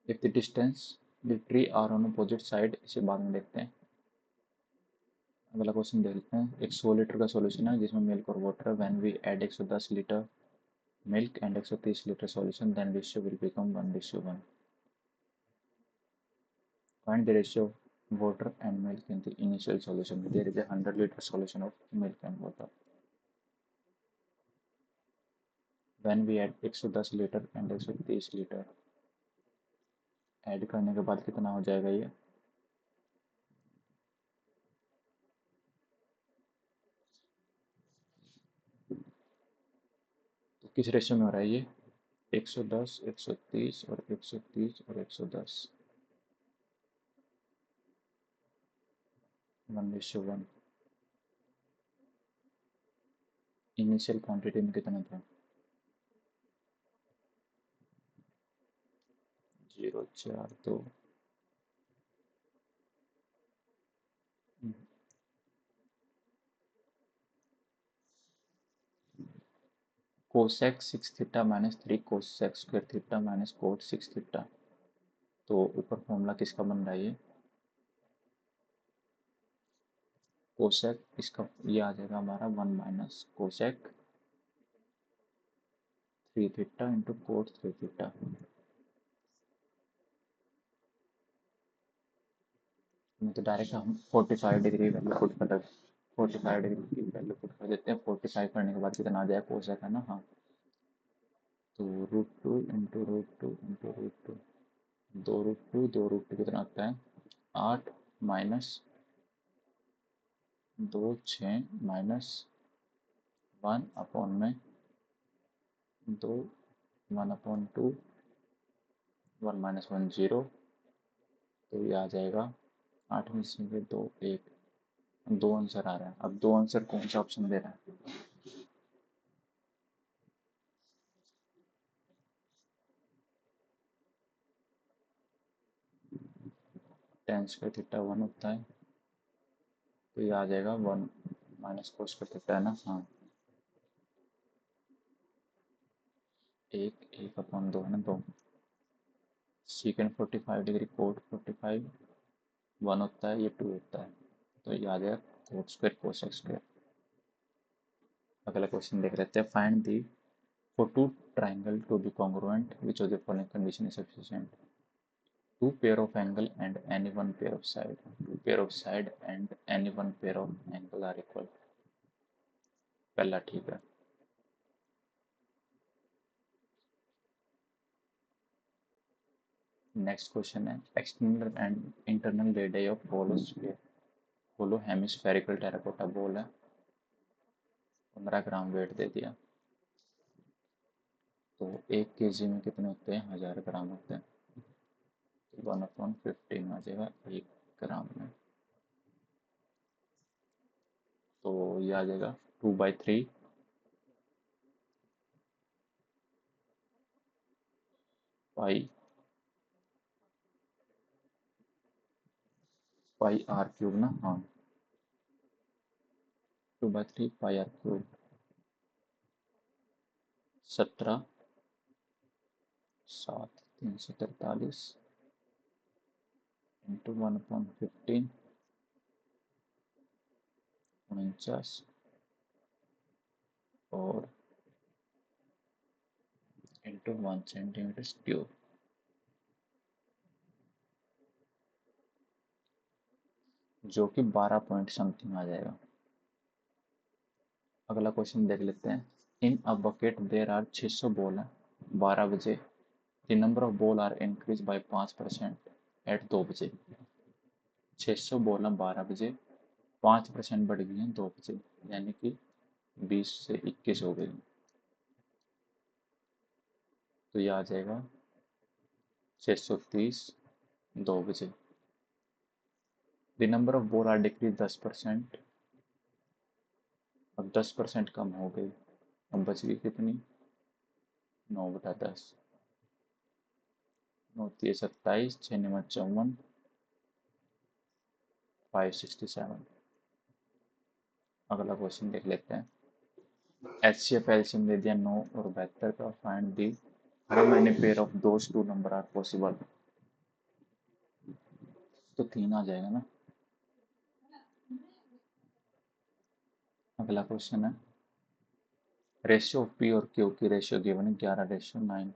If the distance, the tree are on opposite side, इसे बाद में देखते हैं। अगला question देख लेते हैं। एक 100 लीटर का सॉल्यूशन है जिसमें मिल्क और water, when we add 110 litre milk and 130 litre solution, then ratio will become 1:1। Find the ratio of water and milk in the initial solution. There is a 100 liter solution of milk and water. When we add 110 litre and 130 litre, add करने के बाद कितना हो जाएगा ये? तो किस ratio में हो रहा है ये? 110, 130 और 130 और 110, 1:1। इनिशियल क्वांटिटी में कितना था? 0.42। Cosec 6 theta minus 3 cosec square theta minus cot 6 theta. तो ऊपर फॉर्मूला किसका बन रहा है ये? कोसेक, इसका ये आ जाएगा हमारा 1 minus cosec 3 theta into coat 3 theta. तो डायरेक्ट हम 45 डिग्री वैल्यू पुट कर 45 डिग्री की वैल्यू पुट कर देते हैं। 45 करने के बाद कितना आ जाएगा? कोसेक है ना, हाँ। तो √2 इंटू √2 इंटू √2, 2 √2, 2 √2 कितना आता है? 8 माइनस 2, 6 माइनस 1 अपॉन में 2, 1/2, 1 माइनस 1 0। तो ये आ जाएगा 8 में से 2 1, दो आंसर आ रहा है। अब दो आंसर कौन सा ऑप्शन दे रहा है? 10 स्क्वायर थीटा 1 होता है, तो ये आ जाएगा 1 माइनस कोस स्क्वायर थीटा है ना, हाँ। 1 1/2 है ना, 2। सीकेंड 45 डिग्री कोट 45 1 होता है, ये 2 होता है, तो ये आ जाएगा कोट स्क्वायर कोसेक स्क्वायर। अगला क्वेश्चन देख लेते हैं। Find the for two triangle to be congruent, which of the following condition is sufficient? Two pair of angle and any one pair of side. Two pair of side and any one pair of angle are equal. पहला ठीक है। Next question है। External and internal radius of hollow sphere, hollow hemispherical terracotta ball है। 15 gram weight दे दिया। तो 1 kg में कितने होते हैं? 1000 ग्राम होते हैं। तो 1/15 आ जाएगा 1 ग्राम में। तो ये आ जाएगा 2/3 पाई r³ ना, हाँ। 2/3 पाई r³। 17 7 343 इंटू 1/15 49 और इंटू 1 सेंटीमीटर क्यूब, जो कि 12 पॉइंट समथिंग आ जाएगा। अगला क्वेश्चन देख लेते हैं। In a bucket there are 600 ball है 12 बजे, the number of ball are increase by 5% at 2 बजे। 600 बॉल है 12 बजे, 5% बढ़ गई हैं 2 बजे, यानी कि 20 से 21 हो गई। तो ये आ जाएगा 630 2 बजे। The number of ball are decrease 10%, अब 10% कम हो गई। अब बच गई कितनी? 9/10। 9×3 = 27, 6×9 = 54, 567। अगला क्वेश्चन देख लेते हैं। HCF एल्शियम दे दिया 9 और 72 का, find the how many pair of those two number are possible. तो 3 आ जाएगा ना। अगला क्वेश्चन है, रेशियो ऑफ पी और क्यू की रेशियो गिवन है 11:9।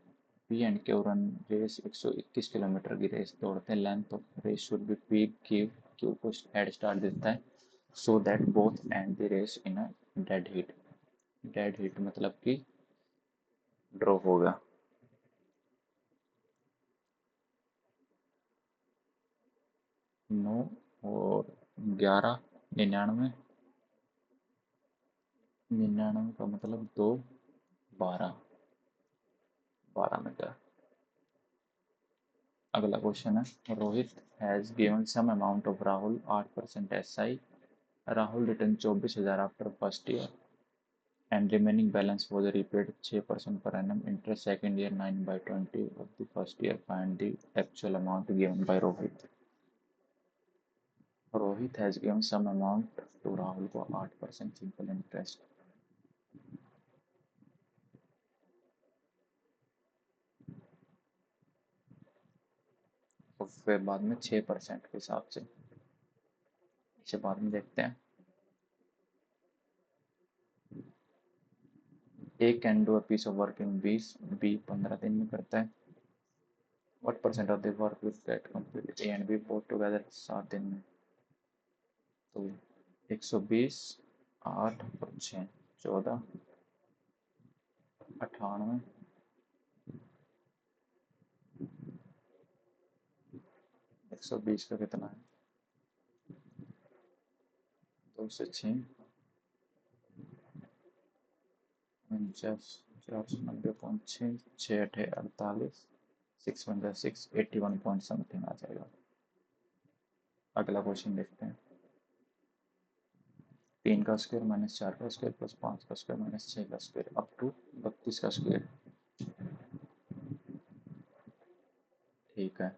पी and Q run race 121 kilometre की रेस दौड़ते हैं। Length of race should be P give Q को हेड स्टार्ट देता है so that both end the race in a dead heat. Dead heat मतलब कि ड्रॉ होगा। 9 और 11, 99। 99 का मतलब 2, 12, 12 मीटर। अगला क्वेश्चन है, Rohit has given some amount of Rahul 8% SI। Rahul return 24,000 after first year and remaining balance was repaid 6% per annum interest second year 9/20 of the first year. Find the actual amount given by Rohit. Rohit has given some amount to Rahul को 8% simple interest। और फिर बाद में 6% के हिसाब से, इसे बाद में देखते हैं। A can do a piece of work in 20, B 15 दिन में करता है। What percent of the work will get completed? A and B both together 7 दिन में। तो 120, 8 और 6, 14, 98। 120 का कितना है? 2 से 6, 49, 490.6, 6×8 = 48, 6 × 6 = 81 पॉइंट समथिंग आ जाएगा। अगला क्वेश्चन देखते हैं। 3 का स्क्वायर माइनस 4 का स्क्वायर प्लस 5 का स्क्वायर माइनस 6 का स्क्वायर अप टू 32 का स्क्वायर। ठीक है।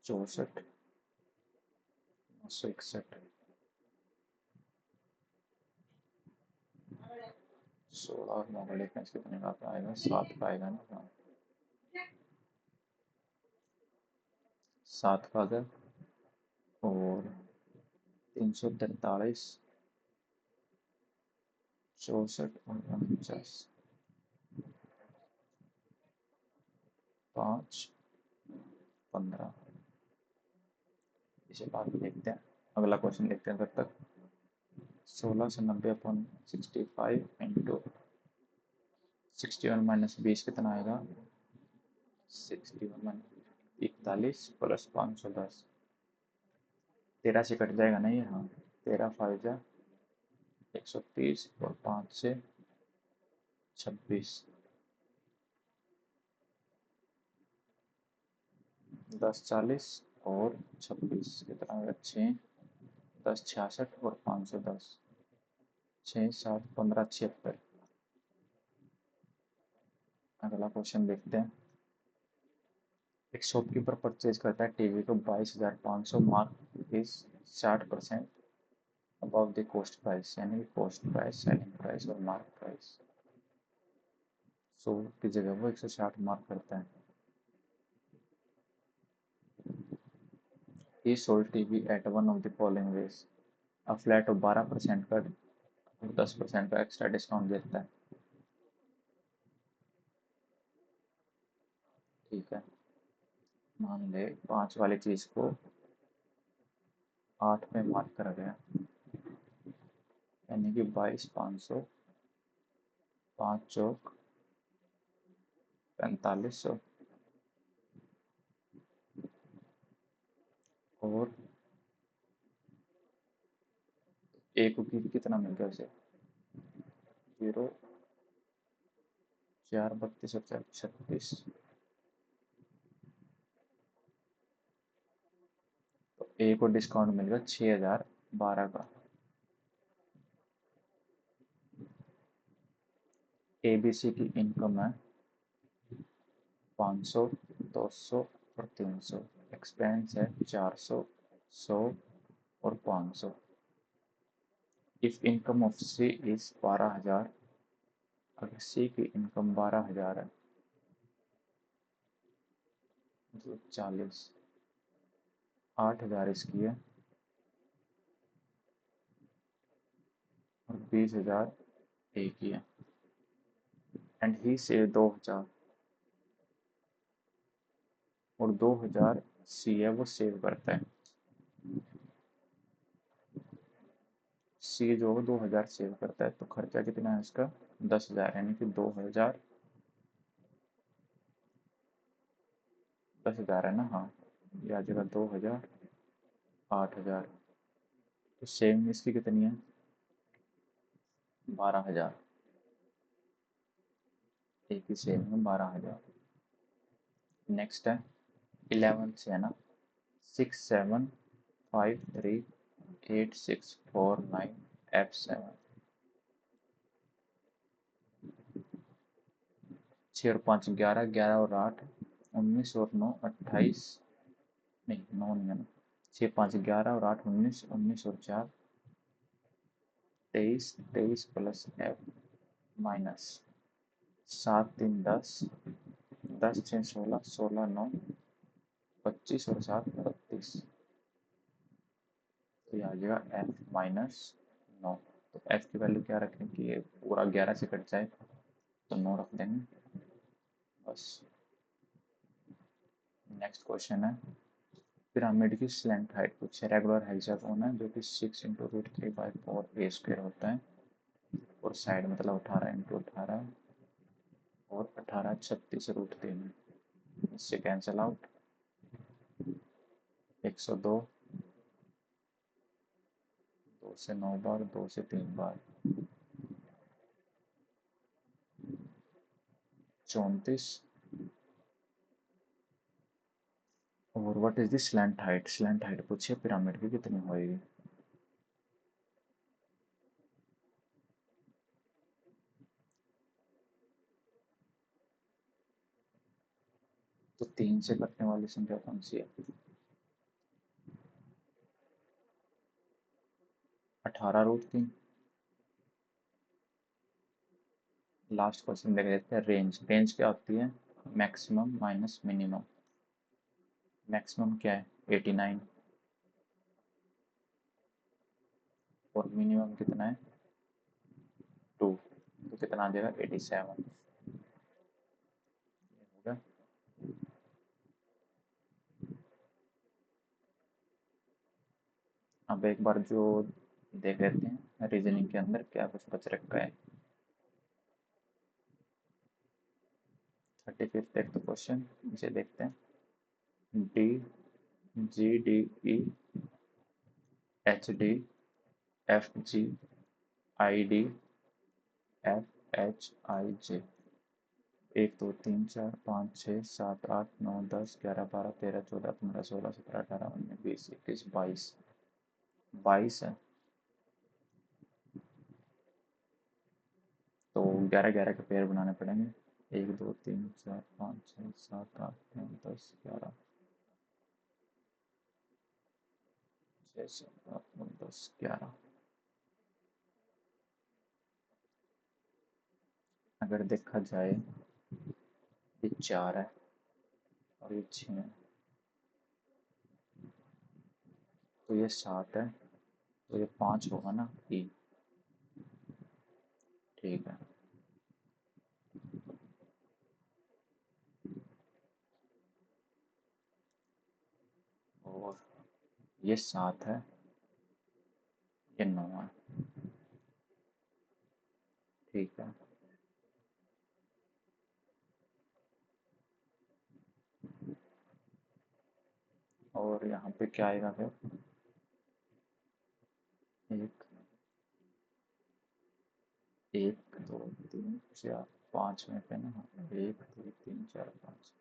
64, 961, 16 और 9 का डिफरेंस कितने का आएगा? 7 का आएगा ना। हाँ, 7 का अगर, और 343, 64 और 49, 5, 15। इसे बाद में देखते हैं। अगला क्वेश्चन देखते हैं तब तक। 16 से 90/65 इंटू 61 माइनस 20 कितना आएगा? 61 माइनस 41 प्लस 510। 13 से कट जाएगा ना ये? हाँ, 13 5 जा 130 और 5 से 26, 10 40 और 26 कितना आएगा? 6, 10 66 और 510, 6 7 15 76। अगला क्वेश्चन देखते हैं। एक शॉपकीपर परचेज करता है टीवी को 22,500, mark is 60% above the cost price, यानी कॉस्ट प्राइस, सेलिंग प्राइस और मार्क प्राइस। 100 की जगह वो 160 मार्क करता है। He sold TV at one of the following ways. A flat of 12% का और 10% का एक्स्ट्रा डिस्काउंट देता है। ठीक है, मान ले 5 वाली चीज़ को 8 में मार्क करा गया, यानी कि 22,500, 5 चौक 4500, और एक को कितना मिल गया उसे, 0, 4, 32 और 4, 36। तो ए को डिस्काउंट मिल गया 6012 का। ए बी सी की इनकम है 500, 200 और 300। एक्सपेंस है 400, 100 और 500। If income of C is 12,000, अगर सी की इनकम 12,000 है, मतलब 40, 8,000 इसकी है और 20,000 ए की है, एंड ही से 2,000 और 2,000 सी है वो सेव करता है। सी जो है 2,000 सेव करता है, तो खर्चा कितना है इसका, 10,000, यानी कि 2,000, 10,000 है ना, हाँ, ये आ जाएगा 2,000, 8,000। तो सेविंग इसकी कितनी है, 12,000, एक ही सेविंग है 12,000। नेक्स्ट है 11 से, है ना, 67538649F7। 6 और 5 11, 11 और 8 19 और 9 28, नहीं 9 नहीं है ना, 6 5 11 और 8 19, 19 और 4 23, 23 प्लस F माइनस 7 3 10, 10 6 16, 16 9 25 और 7 32। तो ये आ जाएगा F माइनस 9। तो F की वैल्यू क्या रखें कि ये पूरा 11 से कट जाए, तो 9 रख देंगे बस। नेक्स्ट क्वेश्चन है, पिरामिड की स्लैंट हाइट पूछे। रेगुलर हेक्सागोन है जो कि 6 इंटू रूट 3/4 ए स्क्वायर होता है, और साइड मतलब 18 इंटू 18 और 18 36 रूट 3, इससे कैंसिल आउट। 102, 2 से 9 बार, 2 से 3 बार, 34। और what is the slant height, slant height पूछिए पिरामिड की कितनी होगी। तो 3 से कटने वाली संख्या कौन सी है, 18 रूट 3। लास्ट क्वेश्चन देख लेते हैं, रेंज। रेंज क्या होती है, मैक्सिमम माइनस मिनिमम। मैक्सिमम क्या है 89, और मिनिमम कितना है 2, तो कितना आ जाएगा 87 होगा। अब एक बार जो देख लेते हैं रीजनिंग के अंदर क्या कुछ बच रखा है। 35 एक तो क्वेश्चन, इसे देखते हैं। D G D E H D F G I D F H I जे। 1 2 3 4 5 6 7 8 9 10 11 12 13 14 15 16 17 18 19 20 21 22, 22 है। तो 11 11 के पेयर बनाने पड़ेंगे। 1 2 3 4 5 6 7 8 9 10 11, 6 7 8 9 10 11। अगर देखा जाए ये 4 है और ये 6 है, तो ये 7 है, तो ये 5 होगा ना ई। ठीक है, और ये 7 है, ये 9 है। ठीक है, और यहाँ पे क्या आएगा फिर? एक, एक दो तीन चार पाँच में पे ना, एक दो तीन चार पाँच,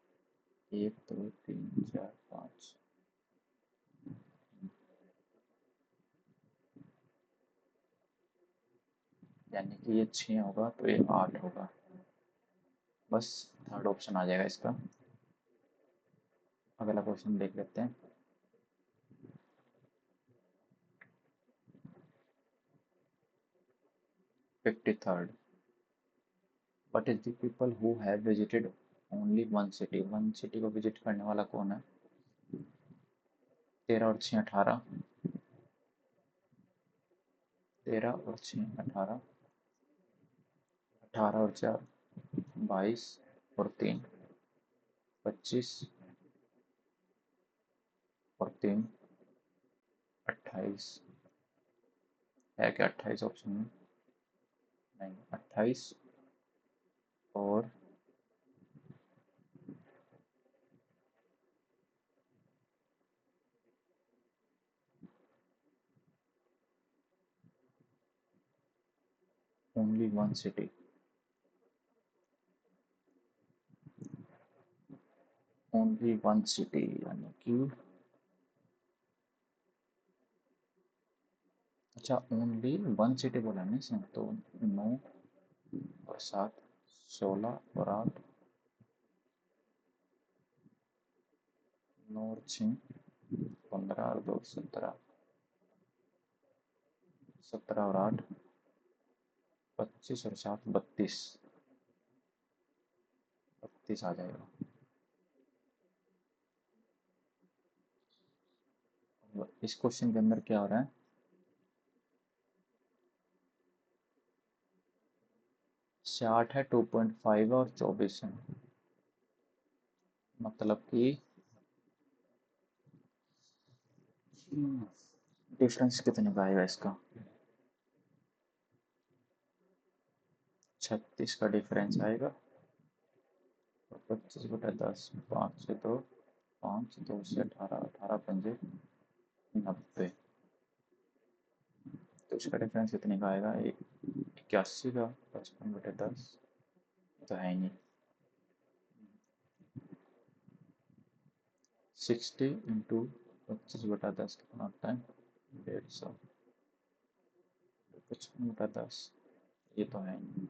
एक दो तीन चार पाँच, यानी कि ये 6 होगा तो ये 8 होगा। बस थर्ड ऑप्शन आ जाएगा इसका। अगला क्वेश्चन देख लेते हैं। 53rd, what is the people who have visited only one city? One city को विजिट करने वाला कौन है? 13 और 6 18, 13 और 6 18, 18 और 4 22 और 3 25 और 3 28। है क्या 28 ऑप्शन में? नहीं, 28 और only one city. Only one city यानी कि, अच्छा ओनली वन सिटी बोला है ना इसमें, तो 9 और 7 16 और 8, 9 और 6 15 और 2 17, 17 और 8 25 और 7 32, 32 आ जाएगा। इस क्वेश्चन के अंदर क्या हो रहा है? 60 है, 2.5 और 24 है, मतलब कि डिफरेंस कितने का आएगा इसका? 36 का डिफरेंस आएगा। 25/10, 5 से 2, 5 2 से 18, 18 पंजे 90, तो इसका डिफरेंस कितने का आएगा? 81 का। 55/10 तो है ही नहीं। 60 इंटू 25/10 कितना होता है? 150। 55/10 ये तो है ही नहीं।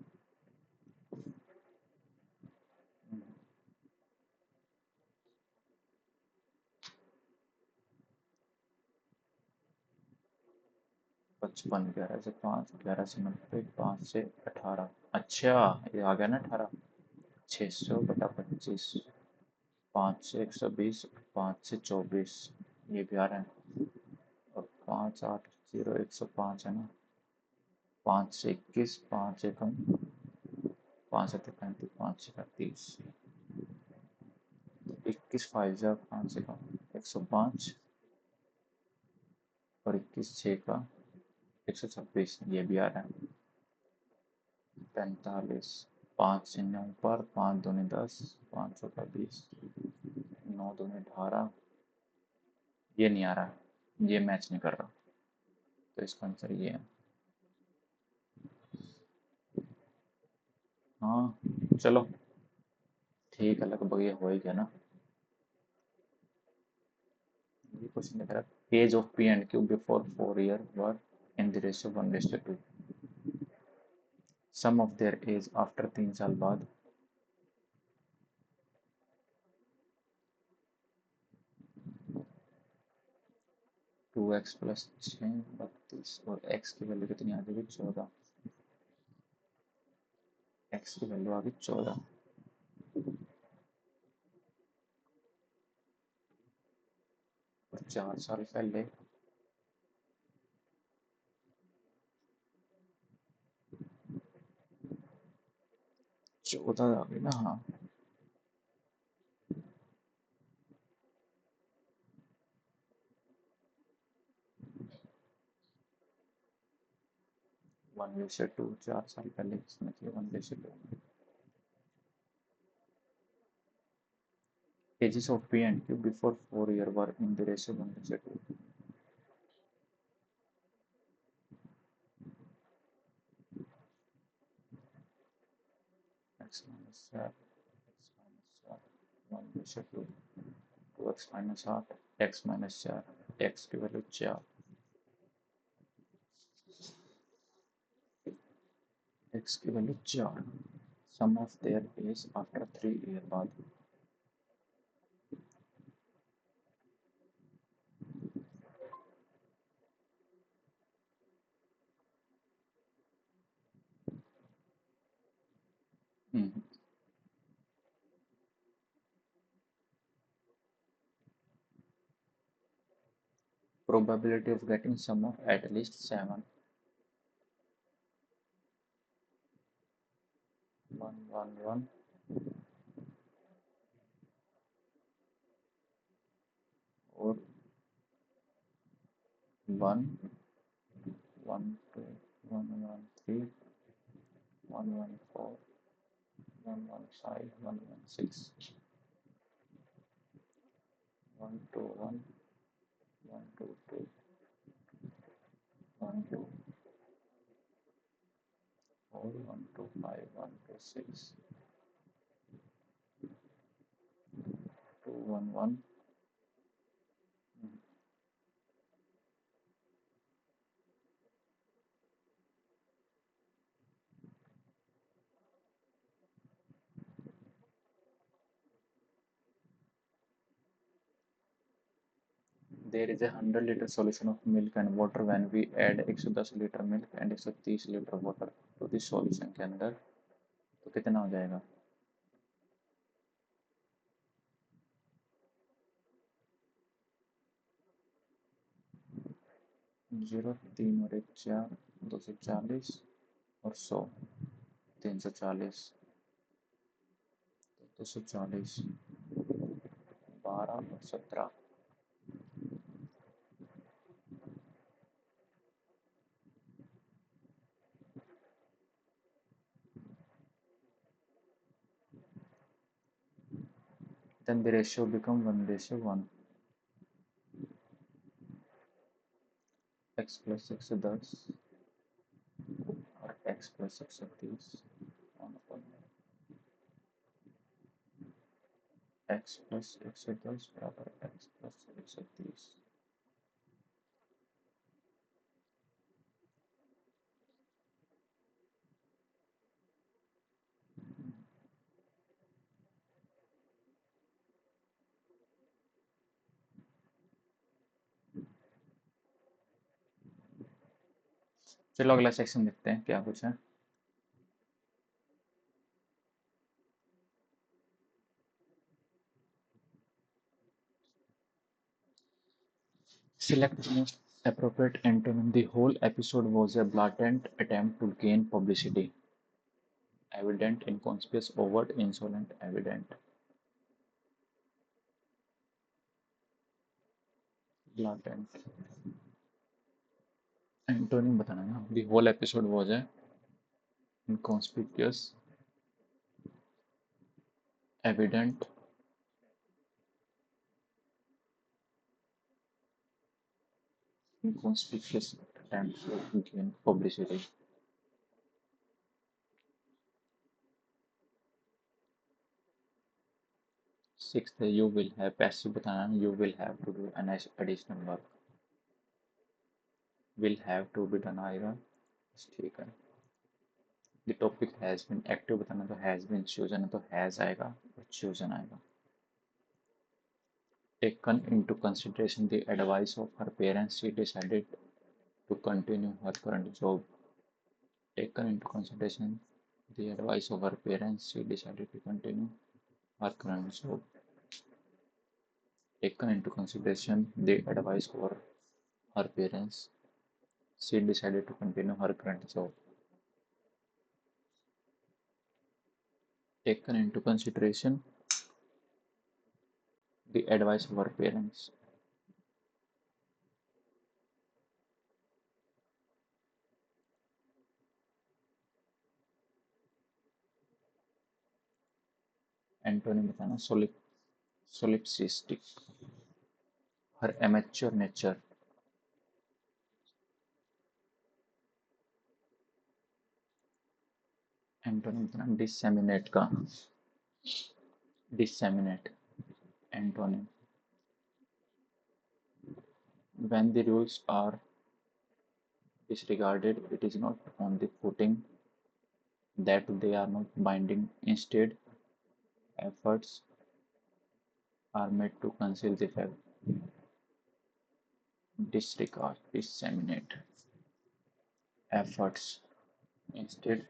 55, 11 से 5, 11 से 90, 5 से 18, अच्छा ये आ गया ना 18। 600/25, 5 से 120, 5 से 24, ये भी आ रहा है। और 5 8 0 105 है ना। 5 से 21, 5 एकम 5 से 35, 5 से 30, 21 5 जा 5 से कम 105, और 21 6 का 126, ये भी आ रहा है। 45, 5 से 9 पर, 5 दूनी 10, 5 चौका 20, 9 दूनी 18, ये नहीं आ रहा, ये मैच नहीं कर रहा, तो इसका आंसर ये है। हाँ चलो ठीक है, लगभग ये हो ही गया ना। ये क्वेश्चन लिख रहा है, age of P and Q before 4 year were in the ratio 1:2, sum of their age after 3 साल बाद। 2x प्लस 6 32, और x की वैल्यू कितनी आ जाएगी? 14। x की वैल्यू आ गई 14, और 4 साल पहले 14 आ गई ना। हाँ 1:2, 4 साल पहले किसने किया 1:2? Ages of P and Q before 4 year were in the ratio 1:2. X minus r, x minus r, 1:2, 2x minus r, x minus 4, x की वैल्यू 4, x की value 4, sum of their age after 3 year बाद, probability of getting sum of at least 7, 1 1 1 और 1 1 2 1 1 3 1 1 4 1 1 5 1 1 6 1 2 1 1 2 2 1 2 4 1 2 5 1 2 6 2 1 1. There is a 100 liter solution of milk and water. When we add 110 litre milk and 130 litre water तो इस solution के अंदर तो कितना हो जाएगा? 0 3 और 1 4 240 और 100 340 240 12 और 17. Then the ratio become 1:1. x plus 110 और x plus 130 x plus 110 बराबर x plus 130. चलो अगला सेक्शन देखते हैं क्या कुछ है. Select the most appropriate antonym. The whole episode was a blatant attempt to gain publicity. Evident, inconspicuous, overt, insolent, evident. Blatant. Antonym बताना है ना. The whole episode was a inconspicuous, evident, inconspicuous attempt to gain publicity. Sixth, you will have passive बताना है. You will have to do an additional work. Will have to be done आएगा. ठीक है. The topic has been active बताना तो has been chosen तो has आएगा और chosen आएगा. Taken into consideration the advice of her parents, she decided to continue her current job. Taken into consideration the advice of her parents, she decided to continue her current job. Taken into consideration the advice of her parents, she decided to continue her current job. Taken into consideration the advice of her parents. Antonym बताना, सोलिप्सिस्टिक, हर amateur nature. Antonym बताना disseminate का, disseminate antonym. When the rules are disregarded, it is not on the footing that they are not binding. Instead, efforts are made to conceal the fact. Disregard, disseminate efforts. Instead,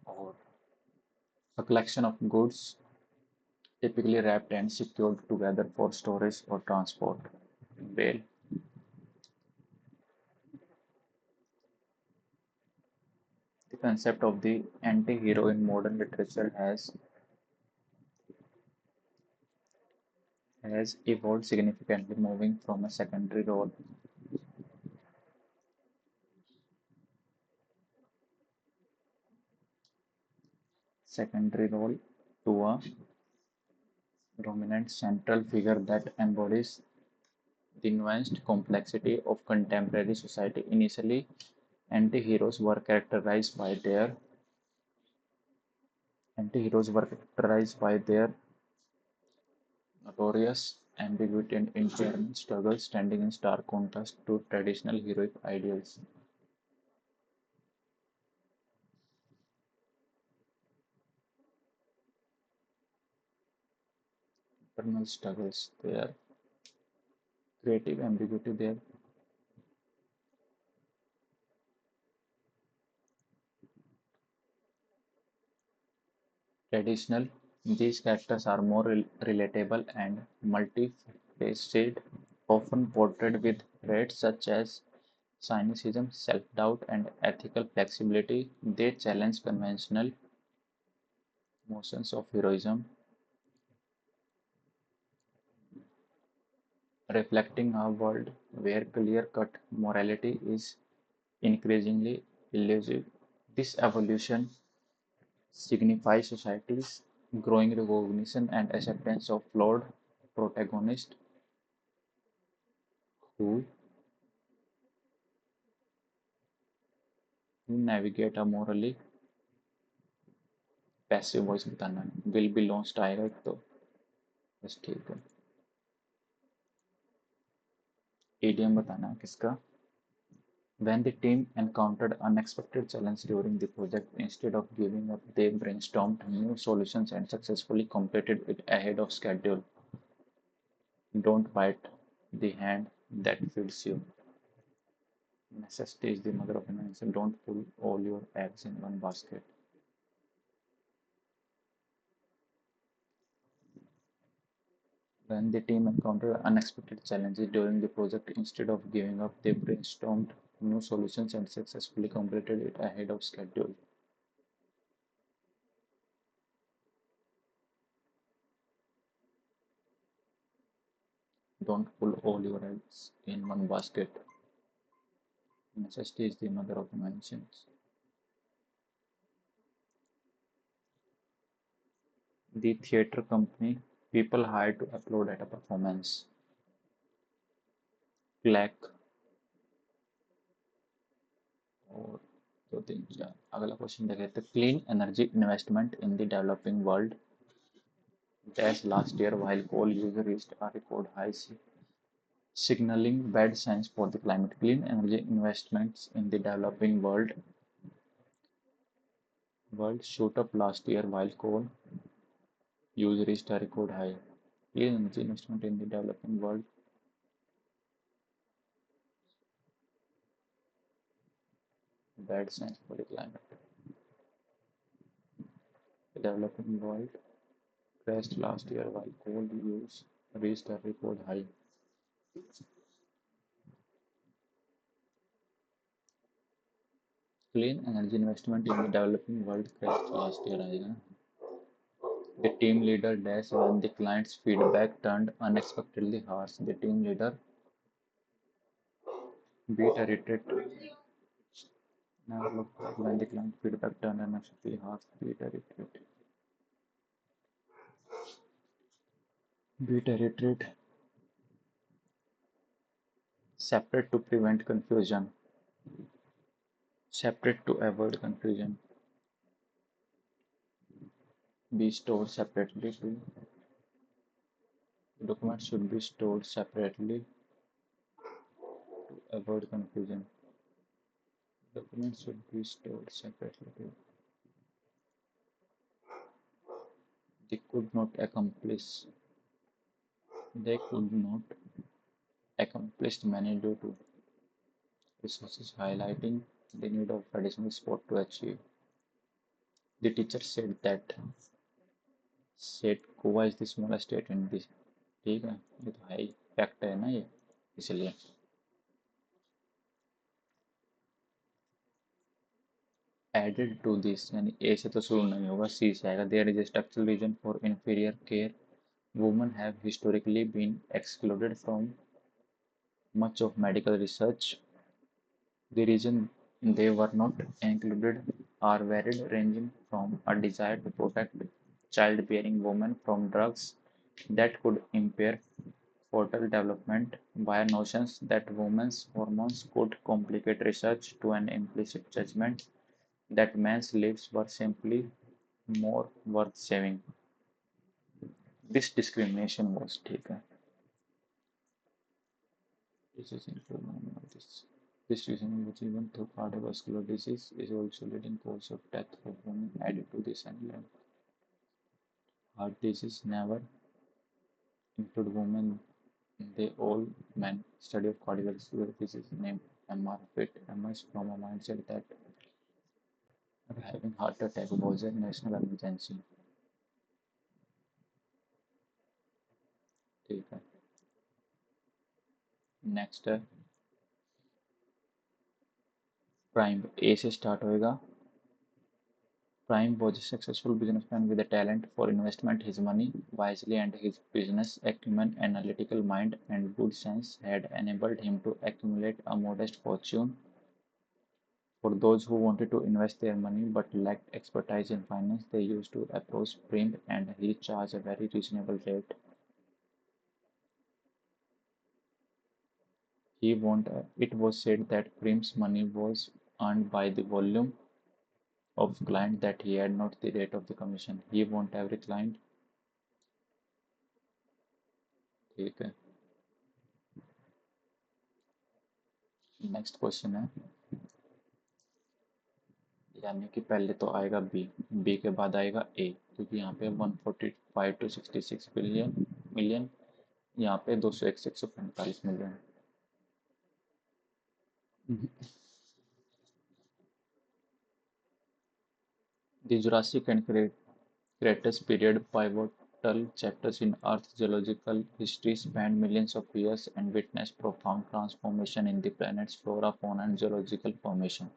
or a collection of goods typically wrapped and secured together for storage or transport. Bale. The concept of the anti-hero in modern literature has evolved significantly, moving from a secondary role to a dominant central figure that embodies the nuanced complexity of contemporary society. Initially, anti-heroes were characterized by their notorious ambiguity and internal struggles, standing in stark contrast to traditional heroic ideals. Internal struggles, their creative ambiguity, their traditional. These characters are more relatable and multifaceted, often portrayed with traits such as cynicism, self-doubt, and ethical flexibility. They challenge conventional notions of heroism, reflecting a world where clear-cut morality is increasingly elusive. This evolution signifies society's growing recognition and acceptance of flawed protagonists who, who navigate a morally passive voice बताना है, will be launched आएगा एक तो बस ठीक है। EDM बताना है किसका। When the team encountered unexpected challenge during the project, instead of giving up, they brainstormed new solutions and successfully completed it ahead of schedule. Don't bite the hand that feeds you. Necessity is the mother of invention. Don't put all your eggs in one basket. When the team encountered unexpected challenges during the project, instead of giving up, they brainstormed new solutions and successfully completed it ahead of schedule. Don't pull all your eggs in one basket. Necessity is the mother of inventions. The theatre company people hired to applaud at a performance. Clack और दो तीन चार अगला question देखे तो clean energy investment in the developing world dash last year while coal use reached a record high, signaling bad signs for the climate. Clean energy investments in the developing world shoot up last year while coal use reached a record high. Clean energy investment in the developing world bad signs for the climate. The developing world crashed last year while coal use reached a record high. Clean energy investment in the developing world crashed last year. आएगा. The team leader dash when the client's feedback turned unexpectedly harsh. The team leader beat a retreat Never look back when the client feedback turned unacceptably harsh. Beat a retreat. Beat a retreat. Separate to prevent confusion. Separate to avoid confusion. Be stored separately to documents should be stored separately to avoid confusion. Documents should be stored separately to they could not accomplish they could not accomplish many due to resources highlighting the need of additional support to achieve. The teacher said Goa is the smallest state in this. ठीक है ये तो high fact है ना ये इसलिए added to this यानी ए से तो शुरू नहीं होगा सी से आएगा there is a structural reason for inferior care women have historically been excluded from much of medical research. The reason they were not included are varied, ranging from a desire to protect childbearing women from drugs that could impair fetal development via notions that women's hormones could complicate research to an implicit judgment that men's lives were simply more worth saving. This discrimination was taken. This is including this. This reason, which even though cardiovascular disease is also leading cause of death for women, added to this and heart disease never include women. They all men study of cardiovascular disease named MR-FIT emerged from a mindset that having heart attack was a national emergency. ठीक है next है prime ए से start होएगा Prime was a successful businessman with a talent for investment. His money wisely and his business acumen, analytical mind, and good sense had enabled him to accumulate a modest fortune. For those who wanted to invest their money but lacked expertise in finance, they used to approach Prim and he charged a very reasonable rate. It was said that Prim's money was earned by the volume of client that he had, not the rate of the commission. He want every client. ठीक है next question है यानी कि पहले तो आएगा B B के बाद आएगा ए क्योंकि यहाँ पे 145 टू 66 बिलियन मिलियन यहाँ पे 201 से 145 million The Jurassic and Cretaceous period pivotal chapters in Earth's geological history spanned millions of years and witnessed profound transformation in the planet's flora, fauna, and geological formation.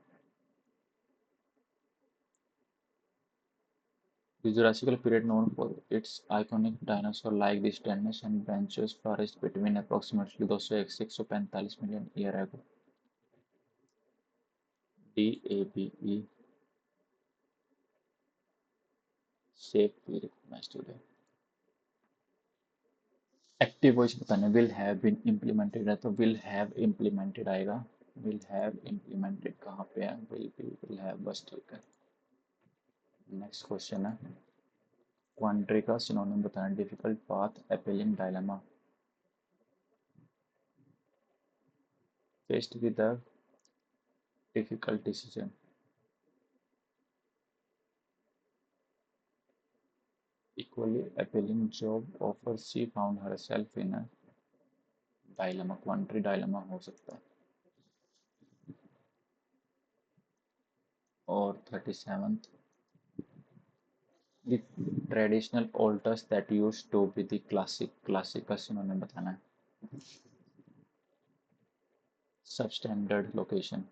The Jurassic period, known for its iconic dinosaur-like descendants and branches, flourished between approximately 201 से 145 million years ago. DABE shape we recognize today. Active voice बताने will have been implemented है तो will have implemented आएगा will have implemented कहाँ पे है will have बस ठीक है नेक्स्ट क्वेश्चन है क्वांट्री का सिनोनिम बताना difficult path appealing dilemma faced with a difficult decision equally appealing job offer she found herself in a dilemma quandary dilemma हो सकता है और 37th the traditional altars that used to be the classic का synonym बताना है substandard location.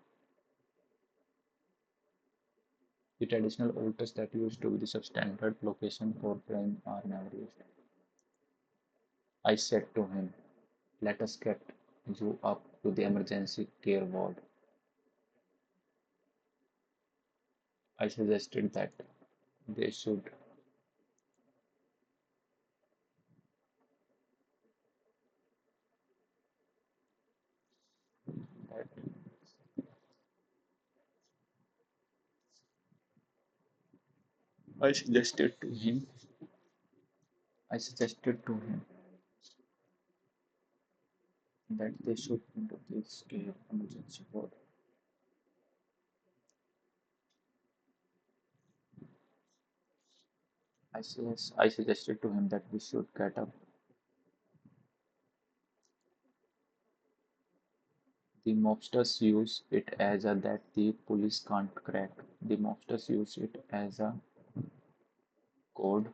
The traditional altars that used to be the substandard location for praying are never used. I said to him, let us get you up to the emergency care ward. I suggested that they should that I suggested to him I suggested to him that they should into this care emergency ward. I suggested to him that we should get up. The mobsters use it as a that the police can't crack. The mobsters use it as a code.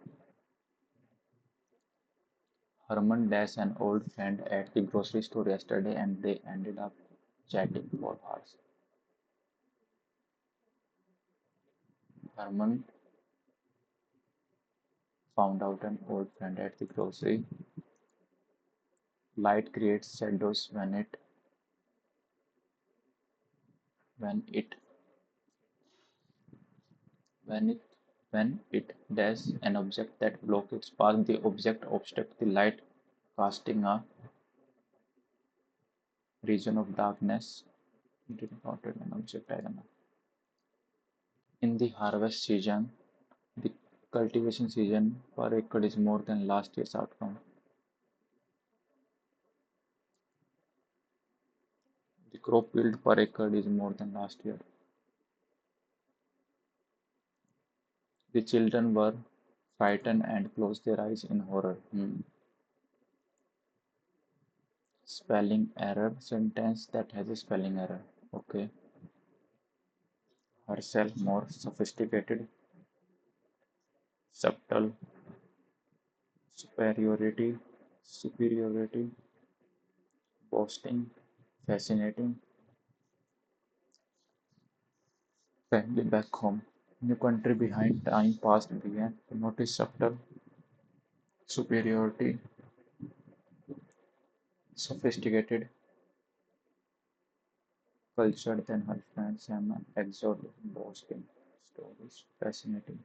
Herman Dash an old friend at the grocery store yesterday and they ended up chatting for hours. Herman found out an old friend at the grocery. Light creates shadows when it when it when it does an object that blocks its path, the object obstructs the light, casting a region of darkness. It encountered an object, I don't know. In the harvest season, the cultivation season per acre is more than last year's outcome. The crop yield per acre is more than last year. The children were frightened and closed their eyes in horror. Spelling error. Sentence that has a spelling error. Okay. Herself more sophisticated, subtle, superiority, boasting, fascinating, family back home. New country behind time past began. Notice subtle, superiority, sophisticated, cultured than her friends, and exotic, boasting, stories, fascinating.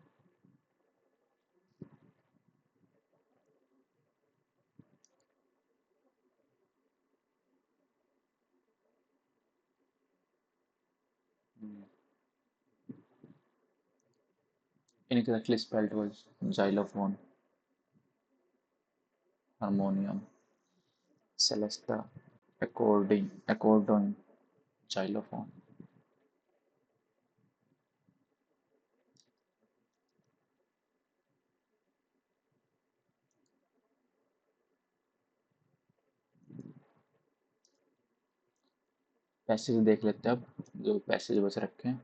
Hmm. Incorrectly spelled was xylophone, harmonium, celesta, accordion, xylophone. Passage देख लेते हैं अब जो passage बच रखे हैं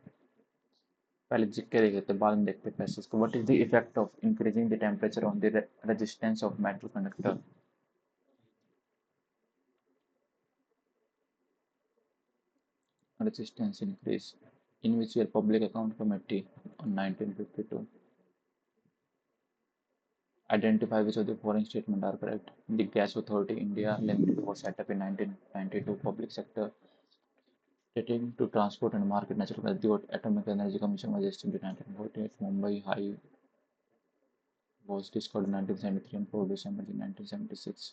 पहले लिख के देख लेते हैं बाद में देखते हैं पैसेज को what is the effect of increasing the temperature on the resistance of metal conductor resistance increase in which your public account committee on 1952 identify which of the following statement are correct. The Gas Authority India Limited was set up in 1992 public sector relating to transport and market natural gas. The Atomic Energy Commission was established in 1948. Mumbai High was discovered in 1973 and produced in 1976.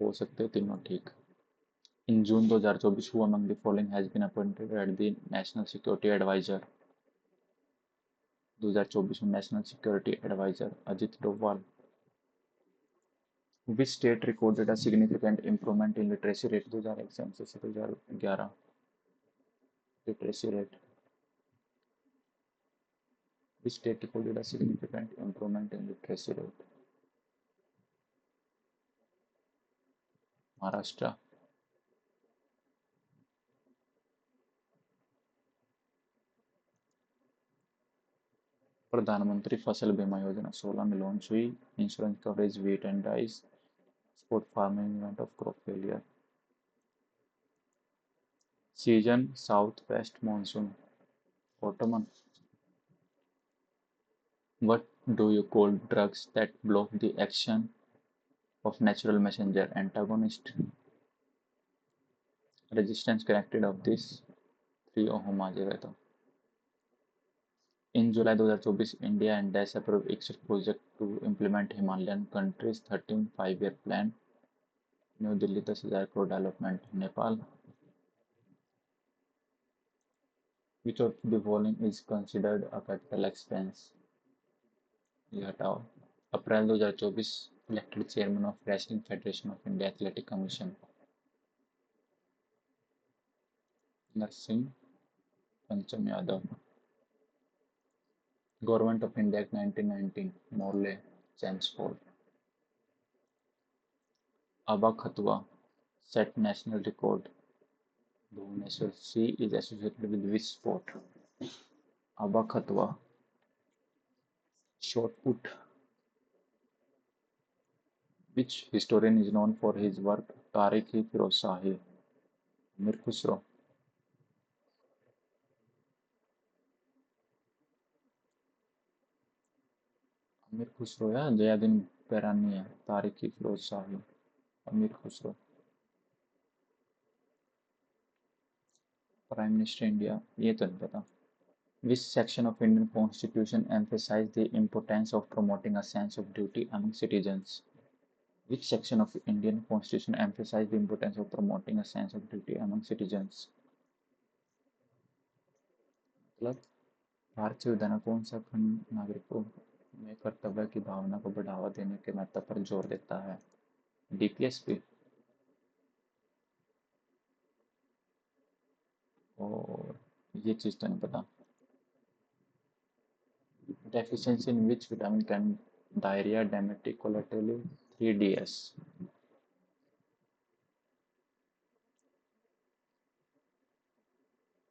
हो सकते हो तीनों ठीक In June 2024, who among the following has been appointed as the National Security Advisor? 2024 में national security advisor Ajit Doval. Which state recorded a significant improvement in literacy rate 2001 से 2011? Literacy rate. Which state recorded a significant improvement in literacy rate? Maharashtra. प्रधानमंत्री फसल बीमा योजना 16 में launch हुई. Insurance coverage wheat and rice sport farming event of crop failure. Season south west monsoon Ottoman. What do you call drugs that block the action of natural messenger antagonist? Resistance connected of this 3 ओम आ जाएगा तो। In July 2024, India and DAS approved its project to implement Himalayan countries' 13th five-year plan. New Delhi 10,000 crore development Nepal. Which of the following is considered a capital expense? ये हटाओ. April 2024 elected chairman of wrestling federation of India athletic commission. Narsingh Pancham Yadav. Government of India act 1919 Morley Chelmsford. Aba Khatua set national record. Bhubaneswar C is associated with which sport? Abba Khatwa. Shot put. Which historian is known for his work Tariq-i-Firoz-Shahi? Amir Khusro. अमीर खुसरो या जयादीन पैरानी है. तारिक-i-फिरोज-शाही. अमीर Khusro. Prime minister India ये तो नहीं पता. Which section of Indian Constitution emphasize the importance of promoting a sense of duty among citizens? Which section of Indian Constitution emphasize the importance of promoting a sense of duty among citizens? मतलब भारत संविधान का कौन सा खंड नागरिकों में कर्तव्य की भावना को बढ़ावा देने के महत्व पर जोर देता है? डीपीएसपी. और ये चीज तो नहीं पता. Deficiency in which vitamin can diarrhea diverticularly 3DS?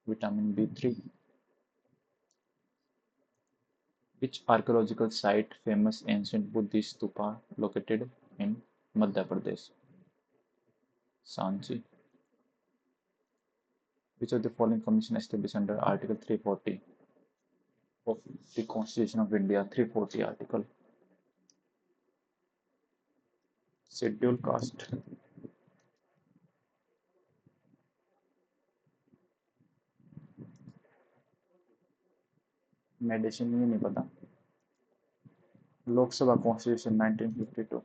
Vitamin B3. Which archaeological site famous ancient Buddhist stupa located in Madhya Pradesh? Sanchi. Which of the following commission established under Article 340 of the Constitution of India? 340 article. Schedule caste. Medicine ये नहीं पता. Lok Sabha constitution 1952.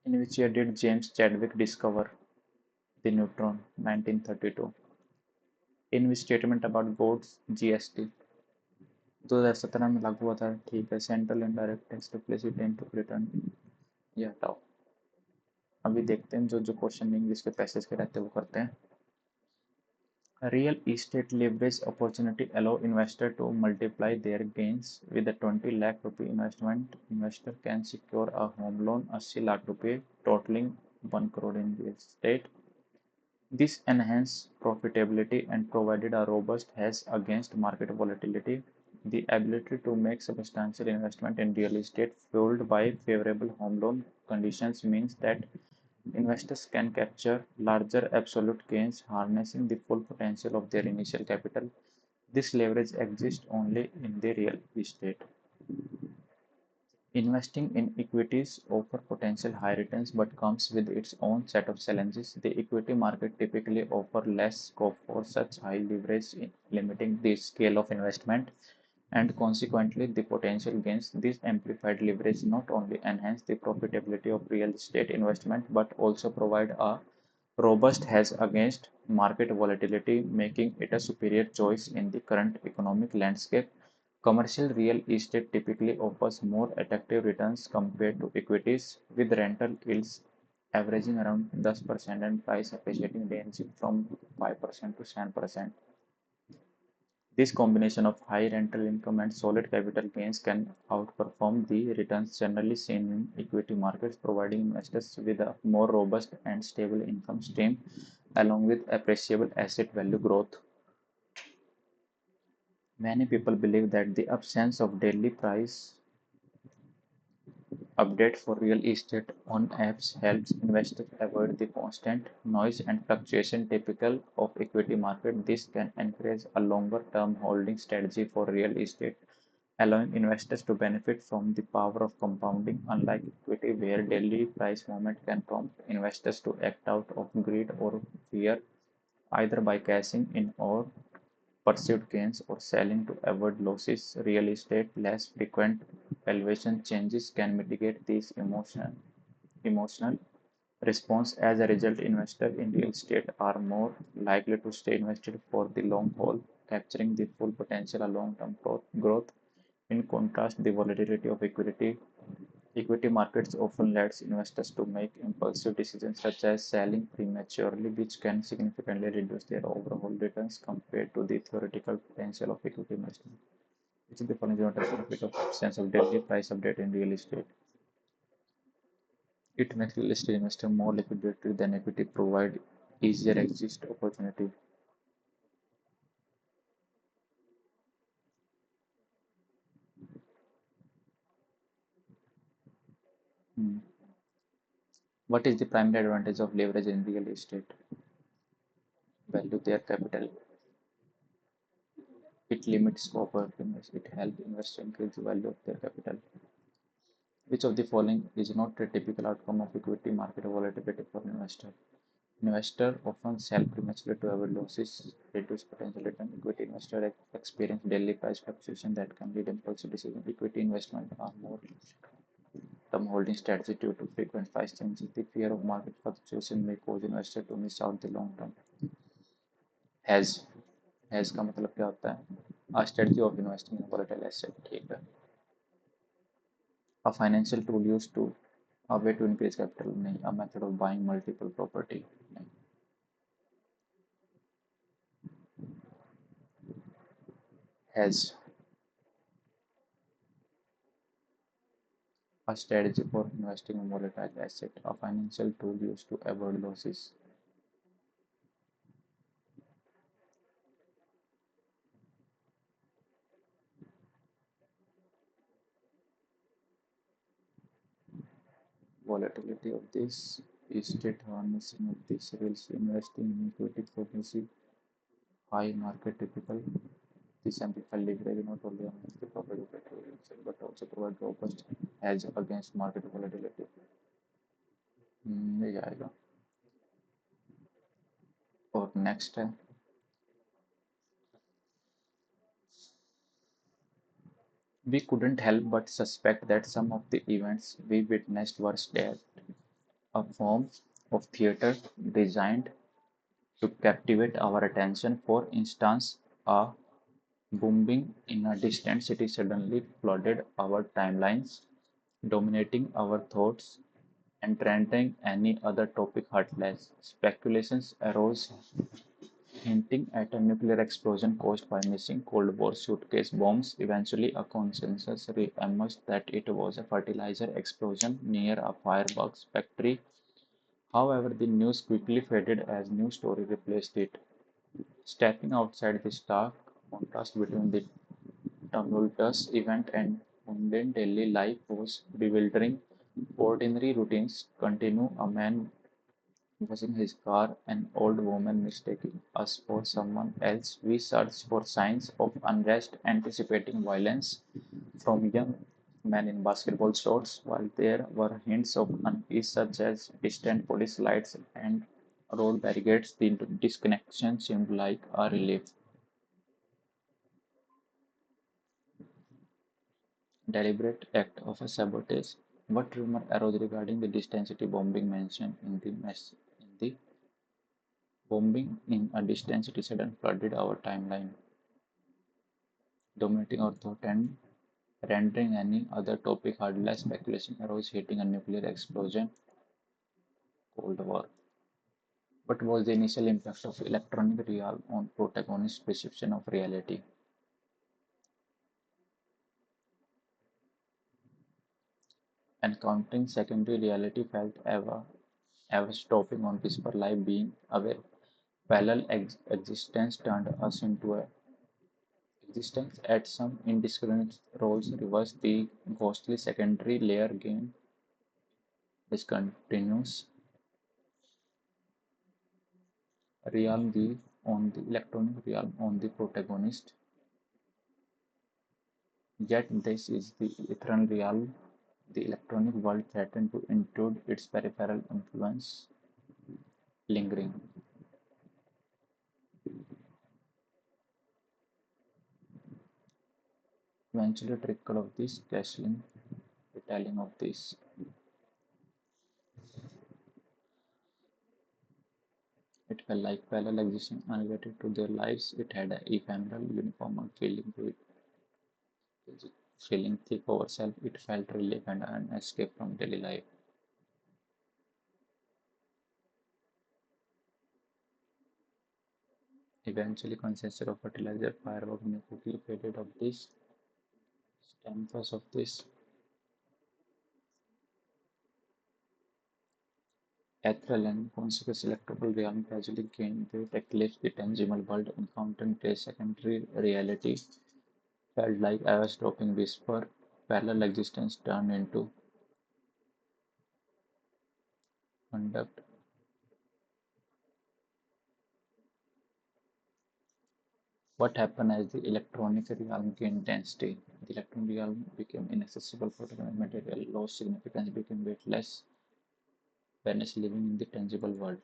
In which year did James Chadwick discover the neutron? 1932. In which statement about God's GST? 2017 में लागू हुआ था. ठीक है. Central indirect tax replace it into return. ये हटाओ. अभी देखते हैं जो जो क्वेश्चन इंग्लिश के पैसेज के रहते हैं वो करते हैं. Real estate leverage opportunity allow investor to multiply their gains with a 20 lakh rupee investment. Investor can secure a home loan 80 lakh rupee totaling 1 crore in real estate. This enhanced profitability and provided a robust hedge against market volatility. The ability to make substantial investment in real estate fueled by favorable home loan conditions means that investors can capture larger absolute gains, harnessing the full potential of their initial capital. This leverage exists only in the real estate. Investing in equities offers potential high returns but comes with its own set of challenges. The equity market typically offers less scope for such high leverage, limiting the scale of investment and consequently the potential gains. This amplified leverage not only enhance the profitability of real estate investment but also provide a robust hedge against market volatility, making it a superior choice in the current economic landscape. Commercial real estate typically offers more attractive returns compared to equities, with rental yields averaging around 10% and price appreciating ranging from 5% to 7%. This combination of high rental income and solid capital gains can outperform the returns generally seen in equity markets, providing investors with a more robust and stable income stream along with appreciable asset value growth. Many people believe that the absence of daily price update for real estate on apps helps investors avoid the constant noise and fluctuation typical of equity market. This can encourage a longer term holding strategy for real estate allowing investors to benefit from the power of compounding, unlike equity, where daily price movement can prompt investors to act out of greed or fear, either by cashing in or perceived gains or selling to avoid losses. Real estate less frequent valuation changes can mitigate these emotional response. As a result, investors in real estate are more likely to stay invested for the long haul, capturing the full potential of long-term growth. In contrast, the volatility of equity markets often leads investors to make impulsive decisions such as selling prematurely, which can significantly reduce their overall returns compared to the theoretical potential of equity investment. Which is the following benefit of absence of daily price update in real estate. It makes real estate investor more liquidity than equity, provide easier exit opportunity. Hmm. What is the primary advantage of leverage in real estate? Value their capital. It limits scope of investment. It helps investors increase the value of their capital. Which of the following is not a typical outcome of equity market volatility for an investor? Investors often sell prematurely to avoid losses, reduce potential return. Equity investors experience daily price fluctuation that can lead impulsive decisions. Equity investment are more term holding strategy due to frequent price changes. The fear of market fluctuation may cause investors to miss out the long term. Hedge has का मतलब क्या होता है? A strategy of investing in volatile asset. ठीक है. A financial tool used to a way to increase capital. नहीं. A method of buying multiple property. नहीं. Hedge, a strategy for investing in volatile asset. A financial tool used to avoid losses. Volatility of this estate harnessing of this reals investing in equity policy. High market typical. This amplified leverage not only on the property but also provide robust hedge against market volatility. ये जाएगा. और next है, we couldn't help but suspect that some of the events we witnessed were staged, a form of theater designed to captivate our attention. For instance, a booming in a distant city suddenly flooded our timelines, dominating our thoughts and rendering any other topic heartless. Speculations arose hinting at a nuclear explosion caused by missing Cold War suitcase bombs. Eventually, a consensus emerged that it was a fertilizer explosion near a fireworks factory. However, the news quickly faded as new story replaced it. Stepping outside the stark contrast between the tumultuous event and mundane daily life was bewildering. Ordinary routines continue. A man washing his car, an old woman mistaking us for someone else. We search for signs of unrest, anticipating violence from young men in basketball shorts, while there were hints of unease such as distant police lights and road barricades. The disconnection seemed like a relief. Deliberate act of a sabotage. What rumor arose regarding the distant city bombing mentioned in the in the bombing in a distant city suddenly flooded our timeline, dominating our thought and rendering any other topic hardless. Speculation arose hitting a nuclear explosion, Cold War. What was the initial impact of electronic realm on protagonist's perception of reality? Encountering secondary reality felt ever stopping on whisper life being aware. Parallel existence turned us into a existence at some indiscriminate roles reverse. The ghostly secondary layer game discontinuous realm the on the electronic realm on the protagonist Yet this is the ethereal realm. The electronic world threatened to intrude its peripheral influence, lingering. Eventually trickle of this castling, retelling of this. It felt like parallel existing unrelated to their lives. It had an ephemeral, uniform feeling to it, feeling thick over self. It felt relief and an escape from daily life. Eventually, consensus of fertilizer, firework, may quickly faded of this. Stanfors of this. Ethereal and consequence electrical realm gradually gained weight, eclipsed the tangible world, encountering a secondary reality. Felt like I was dropping whisper. Parallel existence turned into conduct. What happened as the electronic realm gained density? The electronic realm became inaccessible for the material, lost significance, became weightless, vanished, living in the tangible world.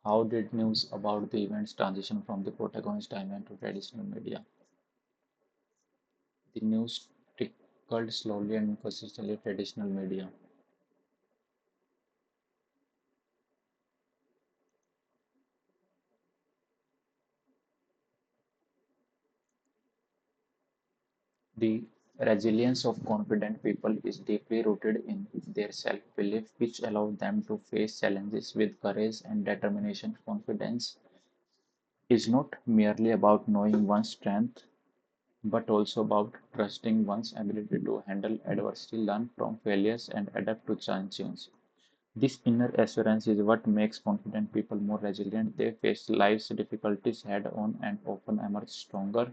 How did news about the events transition from the protagonist timeline to traditional media? The news trickled slowly and consistently traditional media. The resilience of confident people is deeply rooted in their self-belief, which allows them to face challenges with courage and determination. Confidence is not merely about knowing one's strength, but also about trusting one's ability to handle adversity, learn from failures, and adapt to changes. This inner assurance is what makes confident people more resilient. They face life's difficulties head on and often emerge stronger.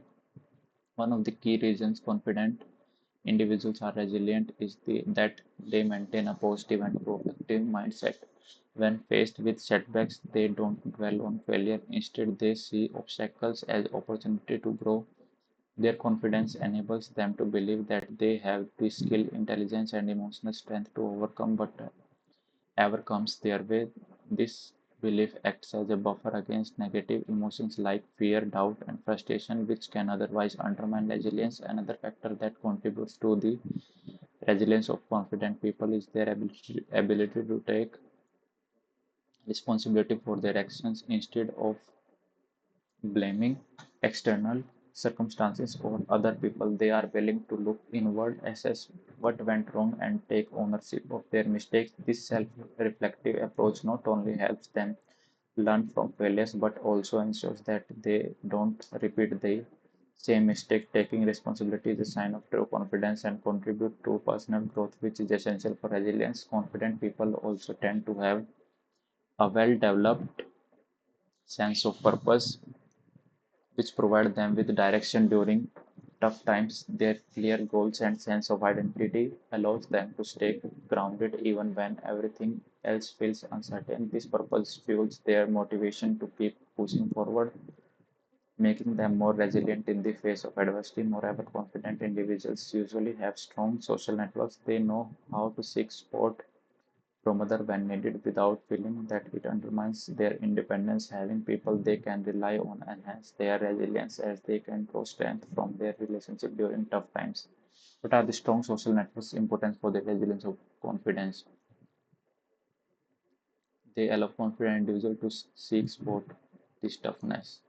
One of the key reasons confident individuals are resilient is that they maintain a positive and proactive mindset. When faced with setbacks, they don't dwell on failure. Instead, they see obstacles as opportunity to grow. Their confidence enables them to believe that they have the skill, intelligence, and emotional strength to overcome whatever comes their way. This belief acts as a buffer against negative emotions like fear, doubt, and frustration, which can otherwise undermine resilience. Another factor that contributes to the resilience of confident people is their ability to take responsibility for their actions instead of blaming external circumstances or other people. They are willing to look inward, assess what went wrong, and take ownership of their mistakes. This self reflective approach not only helps them learn from failures but also ensures that they don't repeat the same mistake. Taking responsibility is a sign of true confidence and contribute to personal growth, which is essential for resilience. Confident people also tend to have a well developed sense of purpose, which provide them with direction during tough times. Their clear goals and sense of identity allows them to stay grounded even when everything else feels uncertain. This purpose fuels their motivation to keep pushing forward, making them more resilient in the face of adversity. Moreover, confident individuals usually have strong social networks. They know how to seek support from others when needed without feeling that it undermines their independence. Having people they can rely on enhance their resilience as they can draw strength from their relationship during tough times. What are the strong social networks important for the resilience of confidence? They allow confident individuals to seek support, this toughness.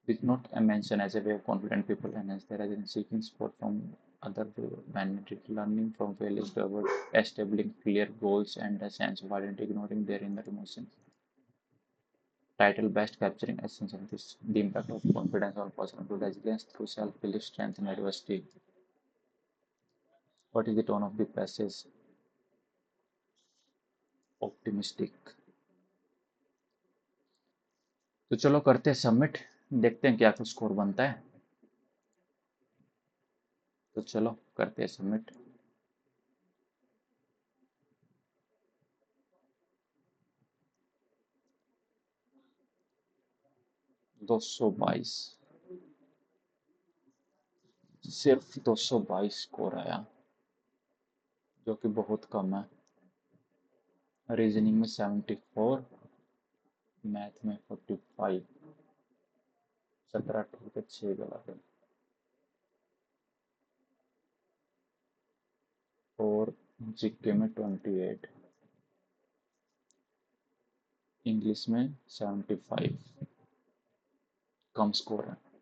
With not a mention as a way of confident people enhance their resilience, seeking support from other when needed, learning from failures to avoid establishing clear goals and a sense of identity, ignoring their inner emotions. Title best capturing essence of this, the impact of confidence on personal to resilience through self-belief, strength, and adversity. What is the tone of the passage? Optimistic. तो चलो करते हैं submit, देखते हैं क्या कुछ score बनता है। तो चलो करते हैं सबमिट। 222। सिर्फ 222 स्कोर आया, जो कि बहुत कम है। रीजनिंग में 74, मैथ में 45, 17 ठीक है, 6 गलत है। और जीके में 28, इंग्लिश में 75, कम स्कोर है।